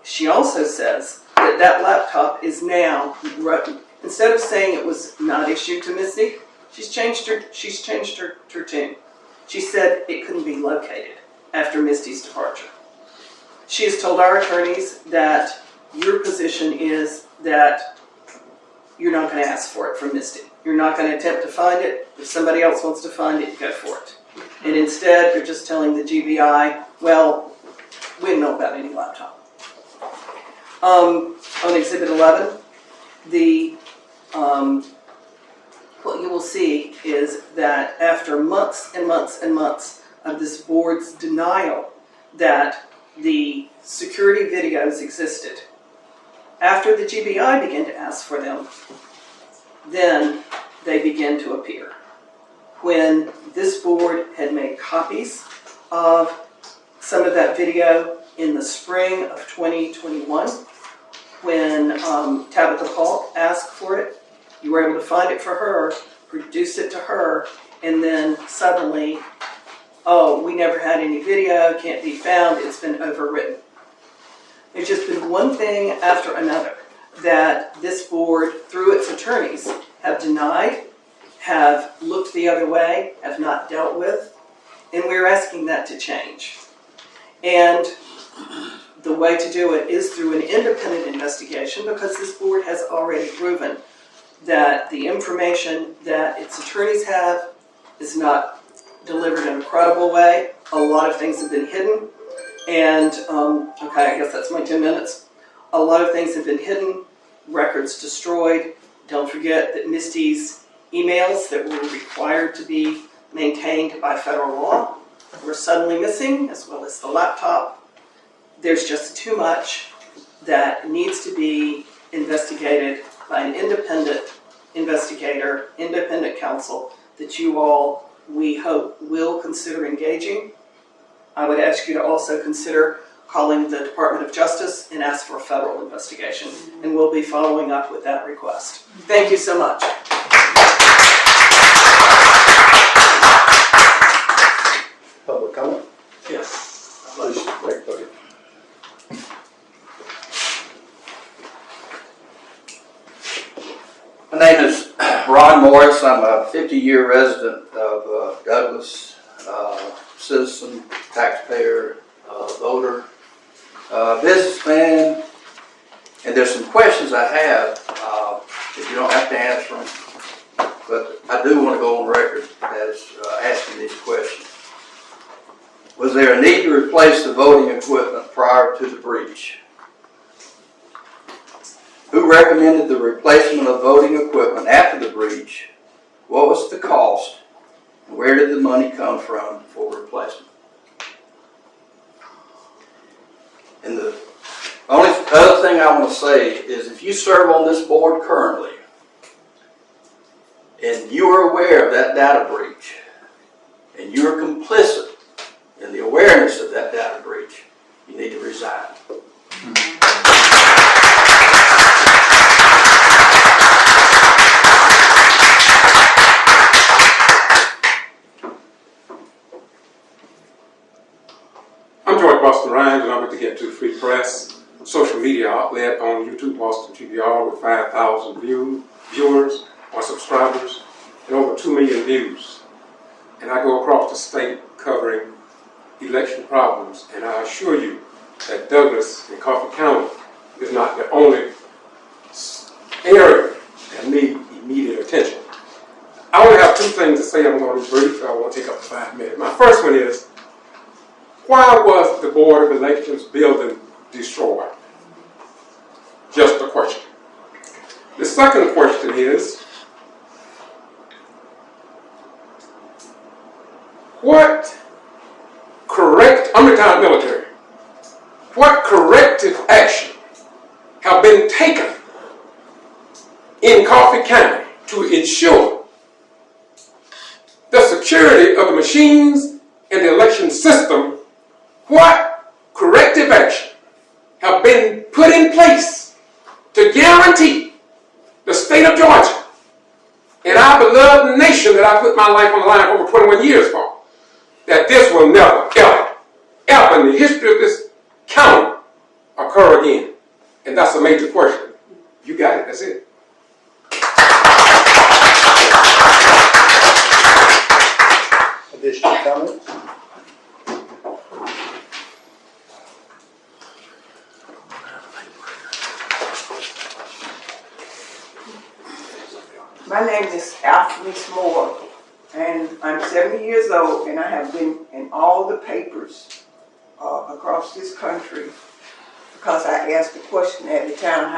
She also says that that laptop is now, instead of saying it was not issued to Misty, she's changed her tune. She said it couldn't be located after Misty's departure. She has told our attorneys that your position is that you're not going to ask for it from Misty. You're not going to attempt to find it. If somebody else wants to find it, go for it. And instead, you're just telling the GBI, well, we don't know about any laptop. On Exhibit 11, what you will see is that after months and months and months of this board's denial that the security videos existed, after the GBI began to ask for them, then they began to appear. When this board had made copies of some of that video in the spring of 2021, when Tabitha Paul asked for it, you were able to find it for her, produce it to her, and then suddenly, oh, we never had any video, can't be found, it's been overwritten. There's just been one thing after another that this board, through its attorneys, have denied, have looked the other way, have not dealt with, and we're asking that to change. And the way to do it is through an independent investigation, because this board has already proven that the information that its attorneys have is not delivered in a credible way. A lot of things have been hidden, and okay, I guess that's my 10 minutes. A lot of things have been hidden, records destroyed. Don't forget that Misty's emails that were required to be maintained by federal law were suddenly missing, as well as the laptop. There's just too much that needs to be investigated by an independent investigator, independent counsel that you all, we hope, will consider engaging. I would ask you to also consider calling the Department of Justice and ask for a federal investigation, and we'll be following up with that request. Thank you so much. Public comment? Yes. Please, take podium. My name is Ron Morris. I'm a 50-year resident of Douglas, citizen, taxpayer, voter, businessman, and there's some questions I have that you don't have to answer them, but I do want to go on record as asking these questions. Was there a need to replace the voting equipment prior to the breach? Who recommended the replacement of voting equipment after the breach? What was the cost? And where did the money come from for replacement? And the only other thing I want to say is if you serve on this board currently and you are aware of that data breach and you are complicit in the awareness of that data breach, you need to resign. Rhyne, and I'm about to get to Free Press, social media outlet on YouTube, Boston TBR, with 5,000 viewers or subscribers and over 2 million views. And I go across the state covering election problems, and I assure you that Douglas and Coffee County is not the only area that need immediate attention. I only have 2 things to say. I'm going to be brief. I won't take up 5 minutes. My first one is, why was the Board of Elections building destroyed? Just a question. The second question is, I'm retired military, what corrective action have been taken in Coffee County to ensure the security of the machines and the election system? What corrective action have been put in place to guarantee the state of Georgia and our beloved nation that I put my life on the line for over 21 years for, that this will never, ever in the history of this county occur again? And that's a major question. You got it, that's it. Additional comments? My name is Alphermease, and I'm 70 years old, and I have been in all the papers across this country because I asked a question at the town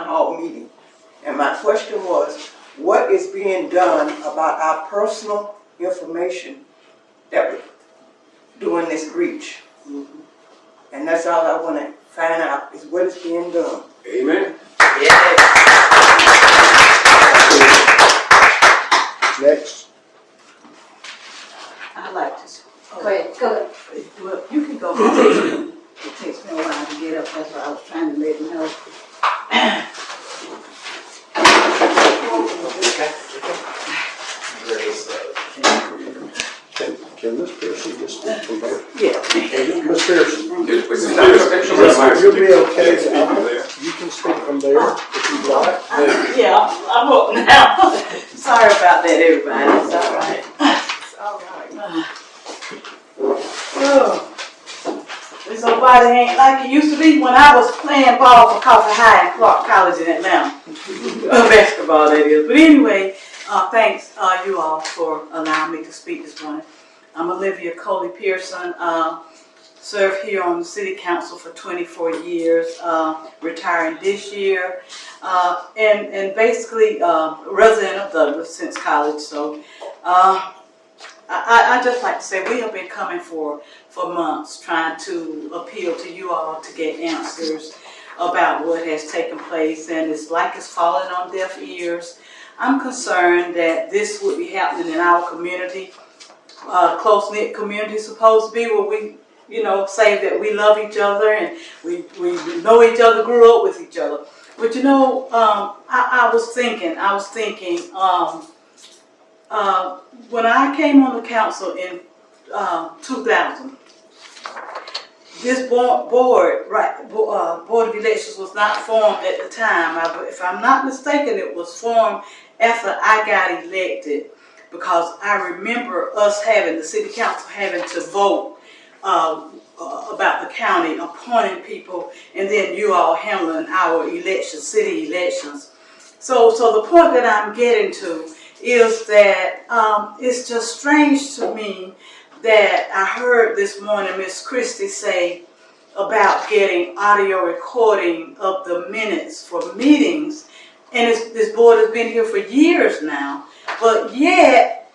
hall meeting. And my question was, what is being done about our personal information that we're doing this breach? And that's all I want to find out, is what is being done. Amen. Yeah. Next. I'd like to. Go ahead. Well, you can go. It takes me a while to get up. That's why I was trying to let you know. Can Ms. Pearson just speak from there? Yeah. Ms. Pearson, you'll be okay. You can speak from there if you'd like. Yeah, I'm up now. Sorry about that, everybody. It's all right. It's all right. This old body ain't like it used to be when I was playing ball for Coffee High and Clark College in Atlanta. Basketball, that is. But anyway, thanks you all for allowing me to speak this morning. I'm Olivia Coley-Pearson, served here on the city council for 24 years, retiring this year, and basically resident of Douglas since college. So I just like to say we have been coming for months trying to appeal to you all to get answers about what has taken place, and it's like it's falling on deaf ears. I'm concerned that this would be happening in our community, close-knit community supposed to be, where we, say that we love each other and we know each other, grew up with each other. But I was thinking, when I came on the council in 2000, this board of elections was not formed at the time. If I'm not mistaken, it was formed after I got elected, because I remember us the city council having to vote about the county, appointing people, and then you all handling our elections, city elections. So the point that I'm getting to is that it's just strange to me that I heard this morning Miss Christy say about getting audio recording of the minutes for meetings, and this board has been here for years now, but yet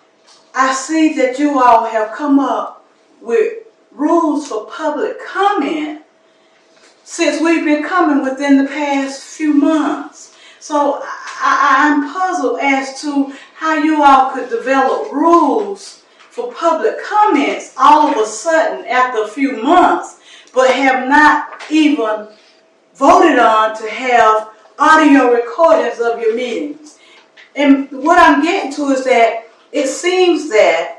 I see that you all have come up with rules for public comment since we've been coming within the past few months. So I'm puzzled as to how you all could develop rules for public comments all of a sudden after a few months, but have not even voted on to have audio recordings of your meetings. And what I'm getting to is that it seems that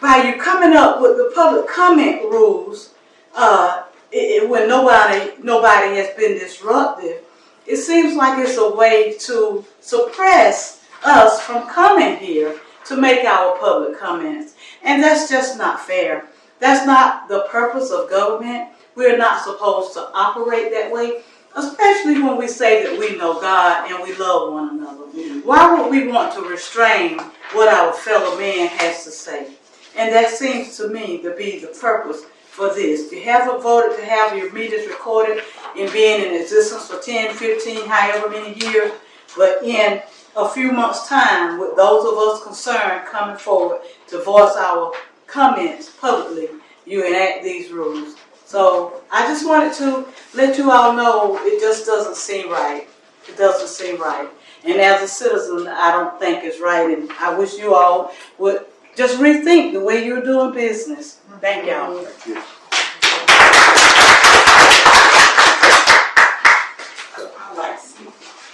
by you coming up with the public comment rules, when nobody has been disruptive, it seems like it's a way to suppress us from coming here to make our public comments. And that's just not fair. That's not the purpose of government. We're not supposed to operate that way, especially when we say that we know God and we love one another. Why would we want to restrain what our fellow man has to say? And that seems to me to be the purpose for this. You haven't voted to have your meetings recorded and being in existence for 10, 15, however many years, but in a few months' time, with those of us concerned coming forward to voice our comments publicly, you enact these rules. So I just wanted to let you all know it just doesn't seem right. It doesn't seem right. And as a citizen, I don't think it's right, and I wish you all would just rethink the way you're doing business. Thank y'all. Thank you.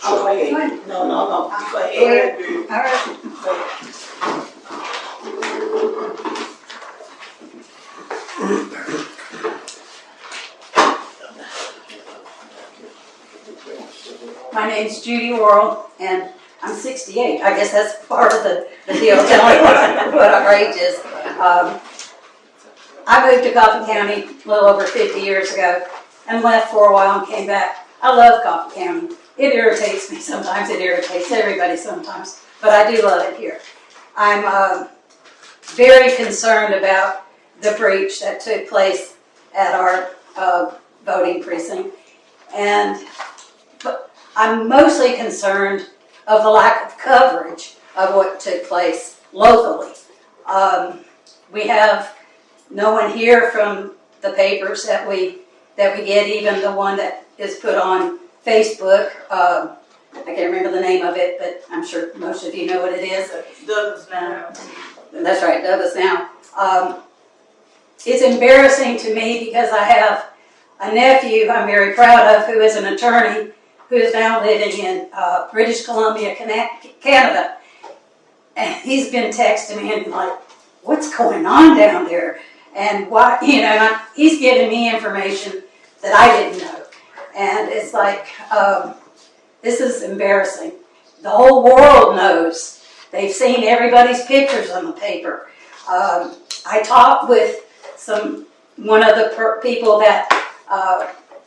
Go ahead. No. Go ahead. All right. My name's Judi Worrell, and I'm 68. I guess that's part of the deal, telling what our age is. I moved to Coffee County a little over 50 years ago and left for a while and came back. I love Coffee County. It irritates me sometimes. It irritates everybody sometimes, but I do love it here. I'm very concerned about the breach that took place at our voting precinct, but I'm mostly concerned of the lack of coverage of what took place locally. We have no one here from the papers that we get, even the one that is put on Facebook. I can't remember the name of it, but I'm sure most of you know what it is. Douglas Now. That's right, Douglas Now. It's embarrassing to me because I have a nephew I'm very proud of who is an attorney who is now living in British Columbia, Canada. And he's been texting me and like, what's going on down there? And why, he's giving me information that I didn't know. And it's like, this is embarrassing. The whole world knows. They've seen everybody's pictures on the paper. I talked with one of the people that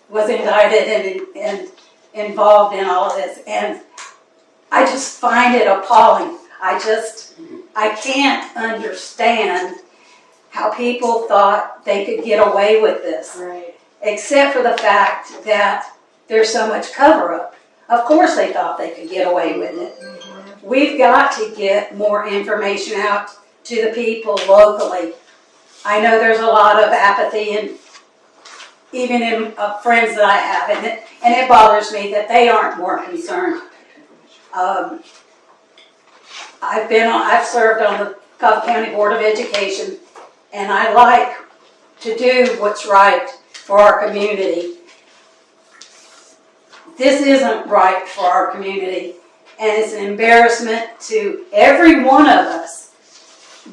was indicted and involved in all of this, and I just find it appalling. I can't understand how people thought they could get away with this. Right. Except for the fact that there's so much cover-up. Of course they thought they could get away with it. We've got to get more information out to the people locally. I know there's a lot of apathy, and even in friends that I have, and it bothers me that they aren't more concerned. I've served on the Cobb County Board of Education, and I like to do what's right for our community. This isn't right for our community, and it's an embarrassment to every one of us.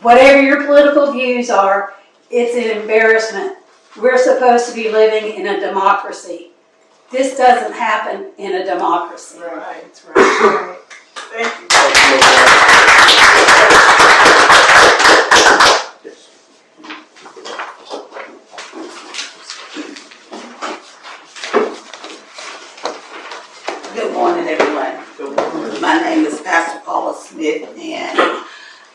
Whatever your political views are, it's an embarrassment. We're supposed to be living in a democracy. This doesn't happen in a democracy. Right. Thank you. Good morning, everyone. My name is Pastor Paula Smith, and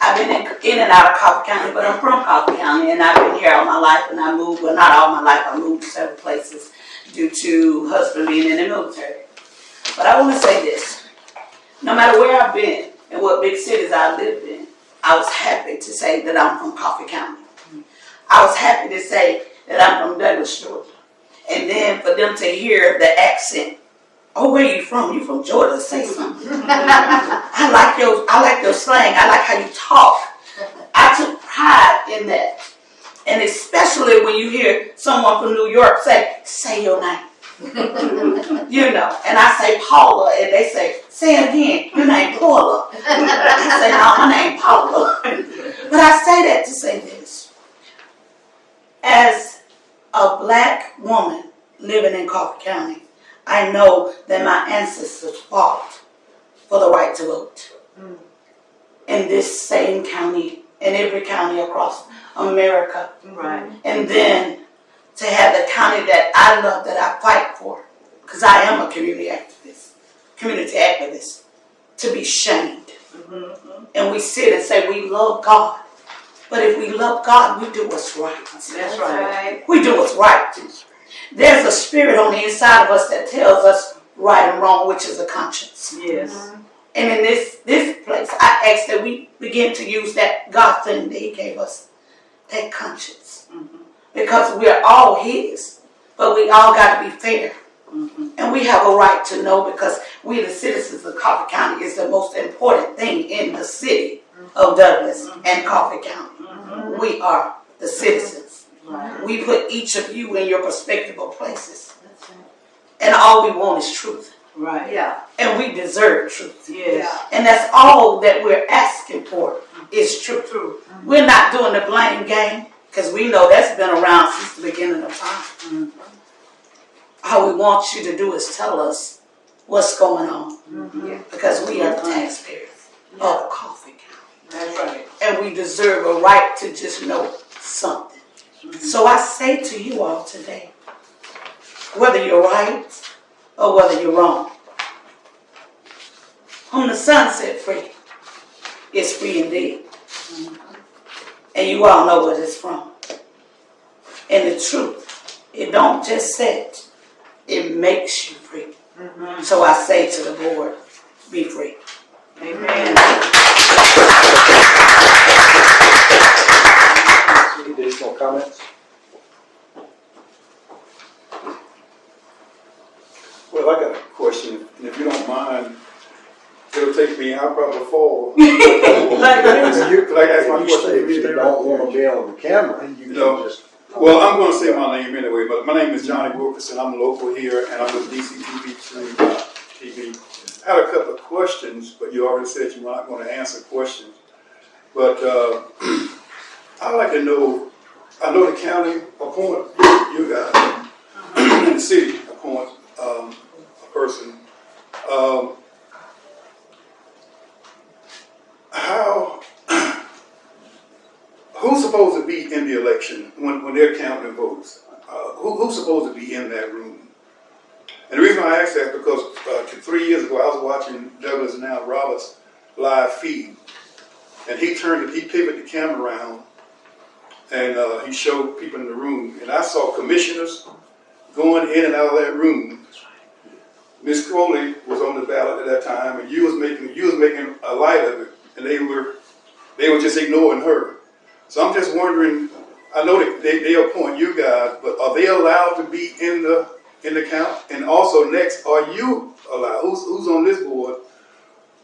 I've been in and out of Cobb County, but I'm from Cobb County, and I've been here all my life, and I moved, well, not all my life, I moved to several places due to husband being in the military. But I want to say this, no matter where I've been and what big cities I've lived in, I was happy to say that I'm from Coffee County. I was happy to say that I'm from Douglas, Georgia. And then for them to hear the accent, oh, where you from? You from Georgia? Say something. I like your slang. I like how you talk. I took pride in that. And especially when you hear someone from New York say your name. You know, and I say Paula, and they say it again, your name Paula. I say, no, my name Paula. But I say that to say this. As a black woman living in Coffee County, I know that my ancestors fought for the right to vote. In this same county, in every county across America. Right. And then to have the county that I love, that I fight for, because I am a community activist, to be shamed. And we sit and say we love God. But if we love God, we do what's right. That's right. We do what's right. There's a spirit on the inside of us that tells us right and wrong, which is a conscience. Yes. And in this place, I ask that we begin to use that God thing that He gave us, that conscience. Because we're all His, but we all got to be fair. And we have a right to know, because we, the citizens of Coffee County, is the most important thing in the city of Douglas and Coffee County. We are the citizens. We put each of you in your respectable places. And all we want is truth. Right. Yeah. And we deserve truth. Yes. And that's all that we're asking for is truth. We're not doing the blame game, because we know that's been around since the beginning of time. All we want you to do is tell us what's going on. Because we are the taxpayers of Coffee County. That's right. And we deserve a right to just know something. So I say to you all today, whether you're right or whether you're wrong, whom the Son set free is free indeed. And you all know what it's from. And the truth, it don't just set, it makes you free. So I say to the board, be free. Amen. Additional comments? Well, I got a question, and if you don't mind, it'll take me, I'll probably fall. Like I asked my You question, say, if you don't want to be on the camera, you can No. just. Well, I'm going to say my name anyway, but my name is Johnny Wilkerson. I'm local here, and I'm with DCTV TV. I had a couple of questions, but you already said you were not going to answer questions. But I'd like to know, I know the county appoint you guys, and the city appoint a person. Who's supposed to be in the election when they're counting votes? Who's supposed to be in that room? And the reason I ask that is because 3 years ago I was watching Douglas and Al Roberts live feed, and he pivoted the camera around and he showed people in the room, and I saw commissioners going in and out of that room. Miss Crowley was on the ballot at that time, and you was making a light of it, and they were just ignoring her. So I'm just wondering, I know that they appoint you guys, but are they allowed to be in the count? And also next, are you allowed, who's on this board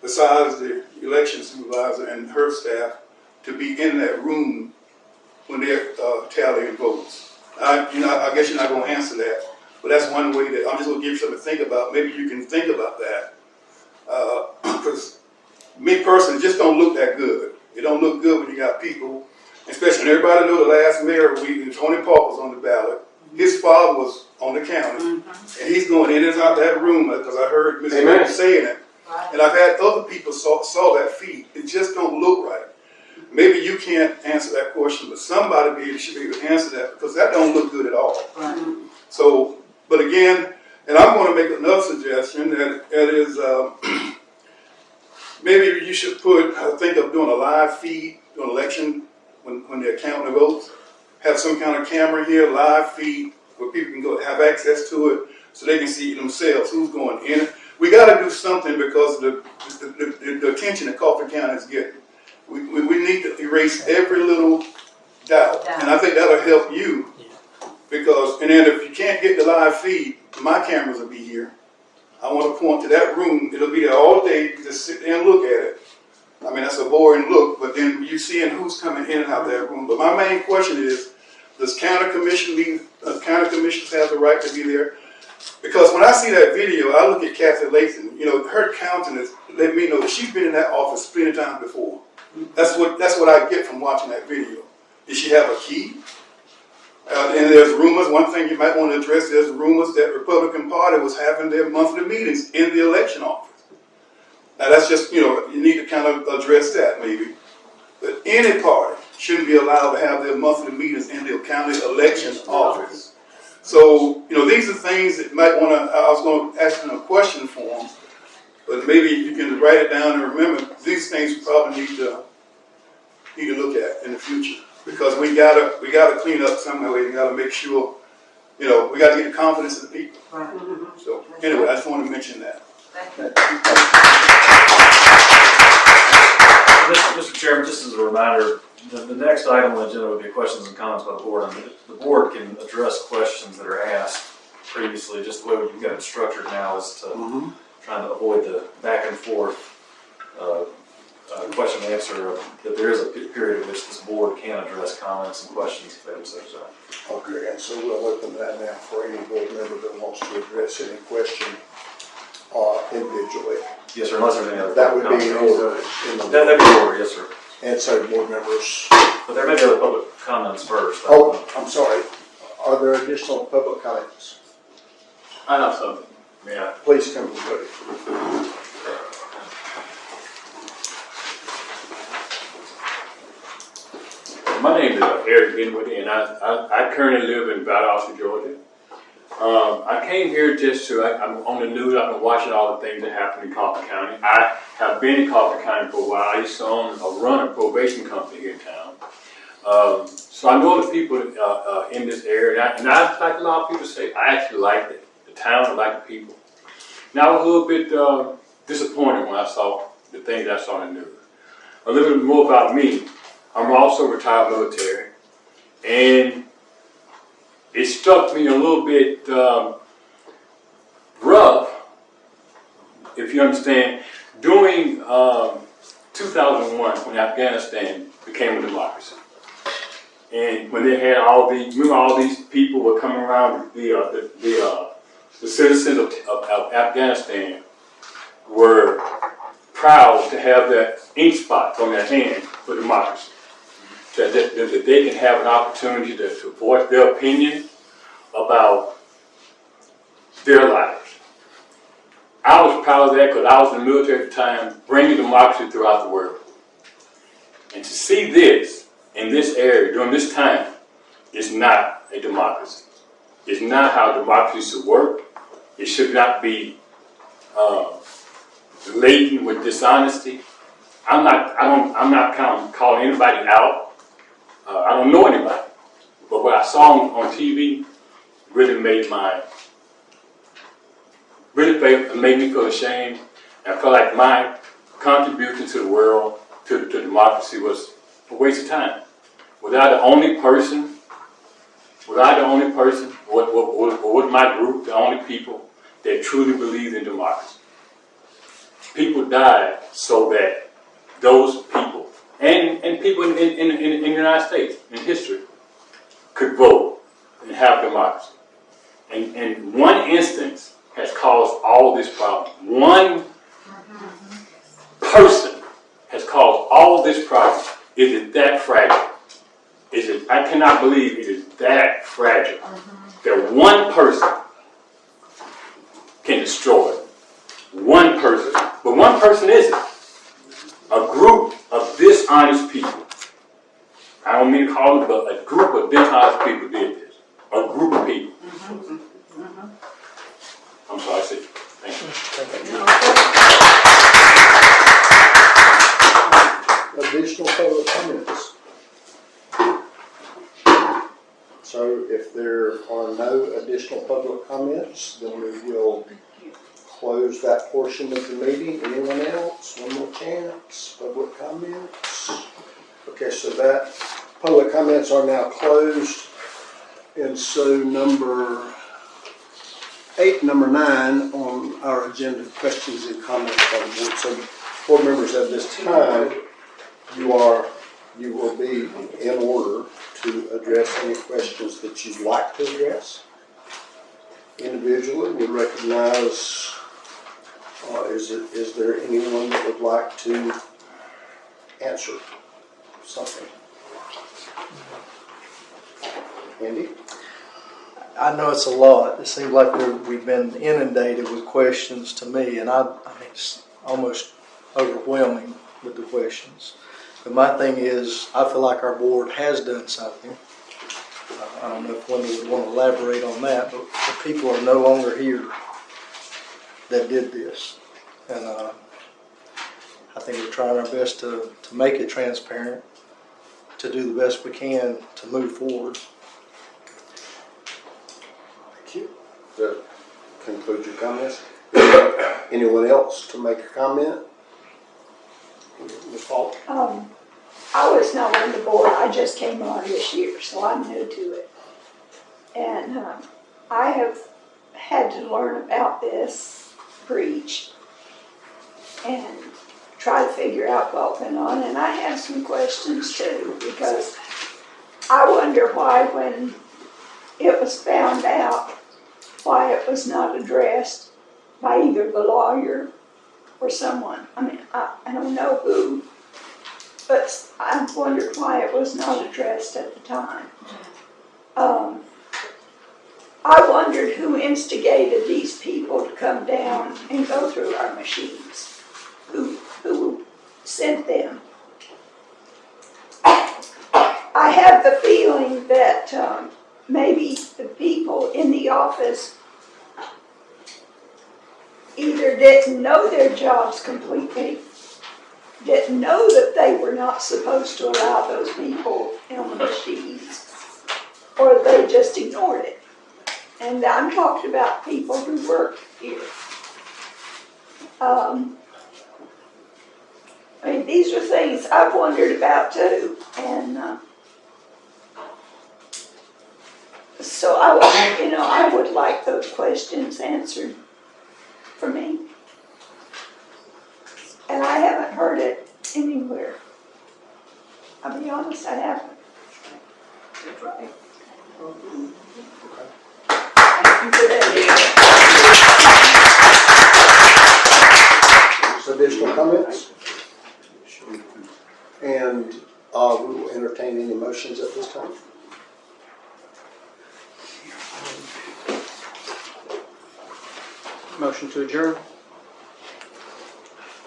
besides the election supervisor and her staff, to be in that room when they're tallying votes? I guess you're not gonna answer that, but that's one way that, I'm just gonna give you something to think about. Maybe you can think about that. Because me personally, it just don't look that good. It don't look good when you got people, especially, and everybody know the last mayor we Tony Paul was on the ballot. His father was on the county, and he's going in and out that room, because I heard Mr. Rhyne saying it. And I've had other people saw that feed. It just don't look right. Maybe you can't answer that question, but somebody should be able to answer that, because that don't look good at all. So, but again, and I'm going to make another suggestion that is maybe you should think of doing a live feed on election when they're counting the votes. Have some kind of camera here, live feed, where people can go have access to it, so they can see themselves who's going in. We got to do something because of the attention that Coffee County is getting. We need to erase every little doubt, and I think that'll help you. Because, and then if you can't get the live feed, my cameras will be here. I want to point to that room. It'll be there all day. You just sit there and look at it. I mean, that's a boring look, but then you're seeing who's coming in and out of that room. But my main question is, does county commissioners have the right to be there? Because when I see that video, I look at Kathy Lathan. You know, her countenance let me know that she's been in that office plenty of times before. That's what I get from watching that video. Did she have a key? And there's rumors. One thing you might want to address: there's rumors that Republican Party was having their monthly meetings in the election office. Now that's just, you need to kind of address that maybe. But any party shouldn't be allowed to have their monthly meetings in the county election office. So, these are things that might want to, I was going to ask them a question for them, but maybe you can write it down and remember these things we probably need to look at in the future, because we gotta clean up some way. We gotta make sure, we gotta get the confidence of the people. So anyway, I just want to mention that. Mr. Chairman, just as a reminder, the next item on the agenda would be questions and comments by the board. I mean, the board can address questions that are asked previously. Just the way we've got it structured now is to trying to avoid the back and forth question and answer. That there is a period in which this board can address comments and questions if they would say so. Okay, and so we'll open that now for any board member that wants to address any question individually. Yes, sir, unless there's any other. That would be in order. That'd be in order, yes, sir. And so board members. But there may be other public comments first. Oh, I'm sorry. Are there additional public comments? I know something. Yeah. Please come to the podium. My name is Eric Dinwiddie, and I currently live in Valdosta, Georgia. I came here just I'm on the news. I've been watching all the things that happen in Coffee County. I have been in Coffee County for a while. I used to run a probation company here in town. So I know the people in this area, and I like a lot of people say, I actually like the town, I like the people. Now I was a little bit disappointed when I saw the things I saw in the news. A little bit more about me. I'm also retired military, and it struck me a little bit rough, if you understand, during 2001 when Afghanistan became a democracy. And when they had all these people were coming around, the citizens of Afghanistan were proud to have that ink spot on their hand for democracy. That they can have an opportunity to voice their opinion about their lives. I was proud of that because I was in the military at the time, bringing democracy throughout the world. And to see this in this area during this time is not a democracy. It's not how democracy should work. It should not be laden with dishonesty. I'm not calling anybody out. I don't know anybody, but what I saw on TV really made me feel ashamed. And I felt like my contribution to the world, to democracy, was a waste of time. Without the only person, was my group the only people that truly believed in democracy? People died so that those people, and people in the United States, in history, could vote and have democracy. And one instance has caused all this problem. One person has caused all this problem. Is it that fragile? I cannot believe it is that fragile that one person can destroy it. One person. But one person isn't. A group of dishonest people. I don't mean to call it, but a group of dishonest people did this. A group of people. I'm sorry, I said, thank you. Additional public comments. So if there are no additional public comments, then we will close that portion of the meeting. Anyone else? One more chance. Public comments. Okay, so that public comments are now closed. And so number 9 on our agenda, questions and comments by the board. So board members, at this time, you will be in order to address any questions that you'd like to address. Individually, we recognize, is there anyone that would like to answer something? Andy? I know it's a lot. It seems like we've been inundated with questions to me, and I mean, it's almost overwhelming with the questions. But my thing is, I feel like our board has done something. I don't know if Linda would want to elaborate on that, but the people are no longer here that did this. And I think we're trying our best to make it transparent, to do the best we can to move forward. Thank you. That concludes your comments. Anyone else to make a comment? Ms. Paula? I was not on the board. I just came on this year, so I'm new to it. And I have had to learn about this breach and try to figure out what went on. And I have some questions too, because I wonder why, when it was found out, why it was not addressed by either the lawyer or someone. I mean, I don't know who, but I wondered why it was not addressed at the time. I wondered who instigated these people to come down and go through our machines. Who sent them? I have the feeling that maybe the people in the office either didn't know their jobs completely, didn't know that they were not supposed to allow those people on the machines, or they just ignored it. And I'm talking about people who work here. I mean, these are things I've wondered about too, and so I would like those questions answered for me. And I haven't heard it anywhere. I'll be honest, I haven't. That's right. Thank you for that. Additional comments? And we will entertain any motions at this time. Motion to adjourn.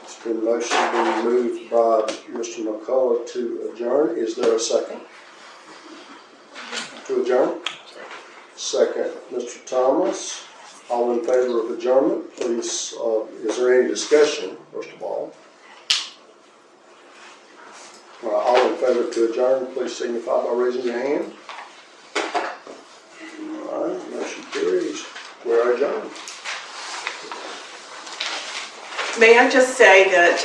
It's been moved by Mr. McCullough to adjourn. Is there a second? To adjourn? Second, Mr. Thomas. All in favor of adjournment, please. Is there any discussion, first of all? All in favor to adjourn, please signify by raising your hand. All right, motion carries. We're adjourned. May I just say that,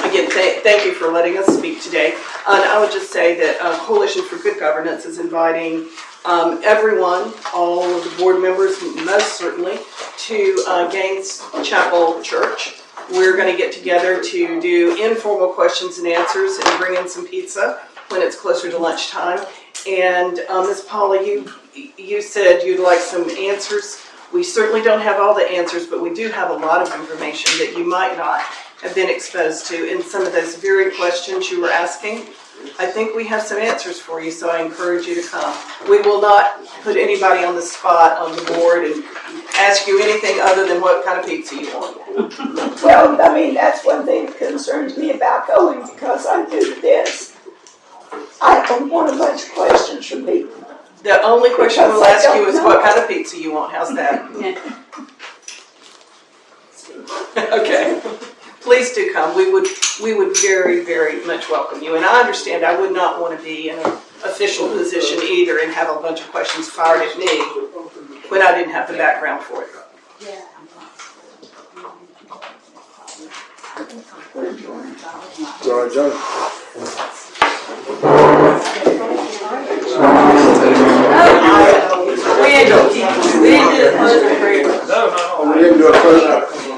again, thank you for letting us speak today. And I would just say that Coalition for Good Governance is inviting everyone, all of the board members, most certainly, to Gaines Chapel Church. We're going to get together to do informal questions and answers and bring in some pizza when it's closer to lunchtime. And Ms. Paula, you said you'd like some answers. We certainly don't have all the answers, but we do have a lot of information that you might not have been exposed to in some of those very questions you were asking. I think we have some answers for you, so I encourage you to come. We will not put anybody on the spot on the board and ask you anything other than what kind of pizza you want. Well, I mean, that's one thing that concerns me about going, because I'm new to this. I don't want a bunch of questions from people. The only question we'll ask you is what kind of pizza you want. How's that? Okay. Please do come. We would very, very much welcome you. And I understand I would not want to be in an official position either and have a bunch of questions fired at me when I didn't have the background for it. We're adjourned. We didn't do a closing prayer. No. We didn't do a close.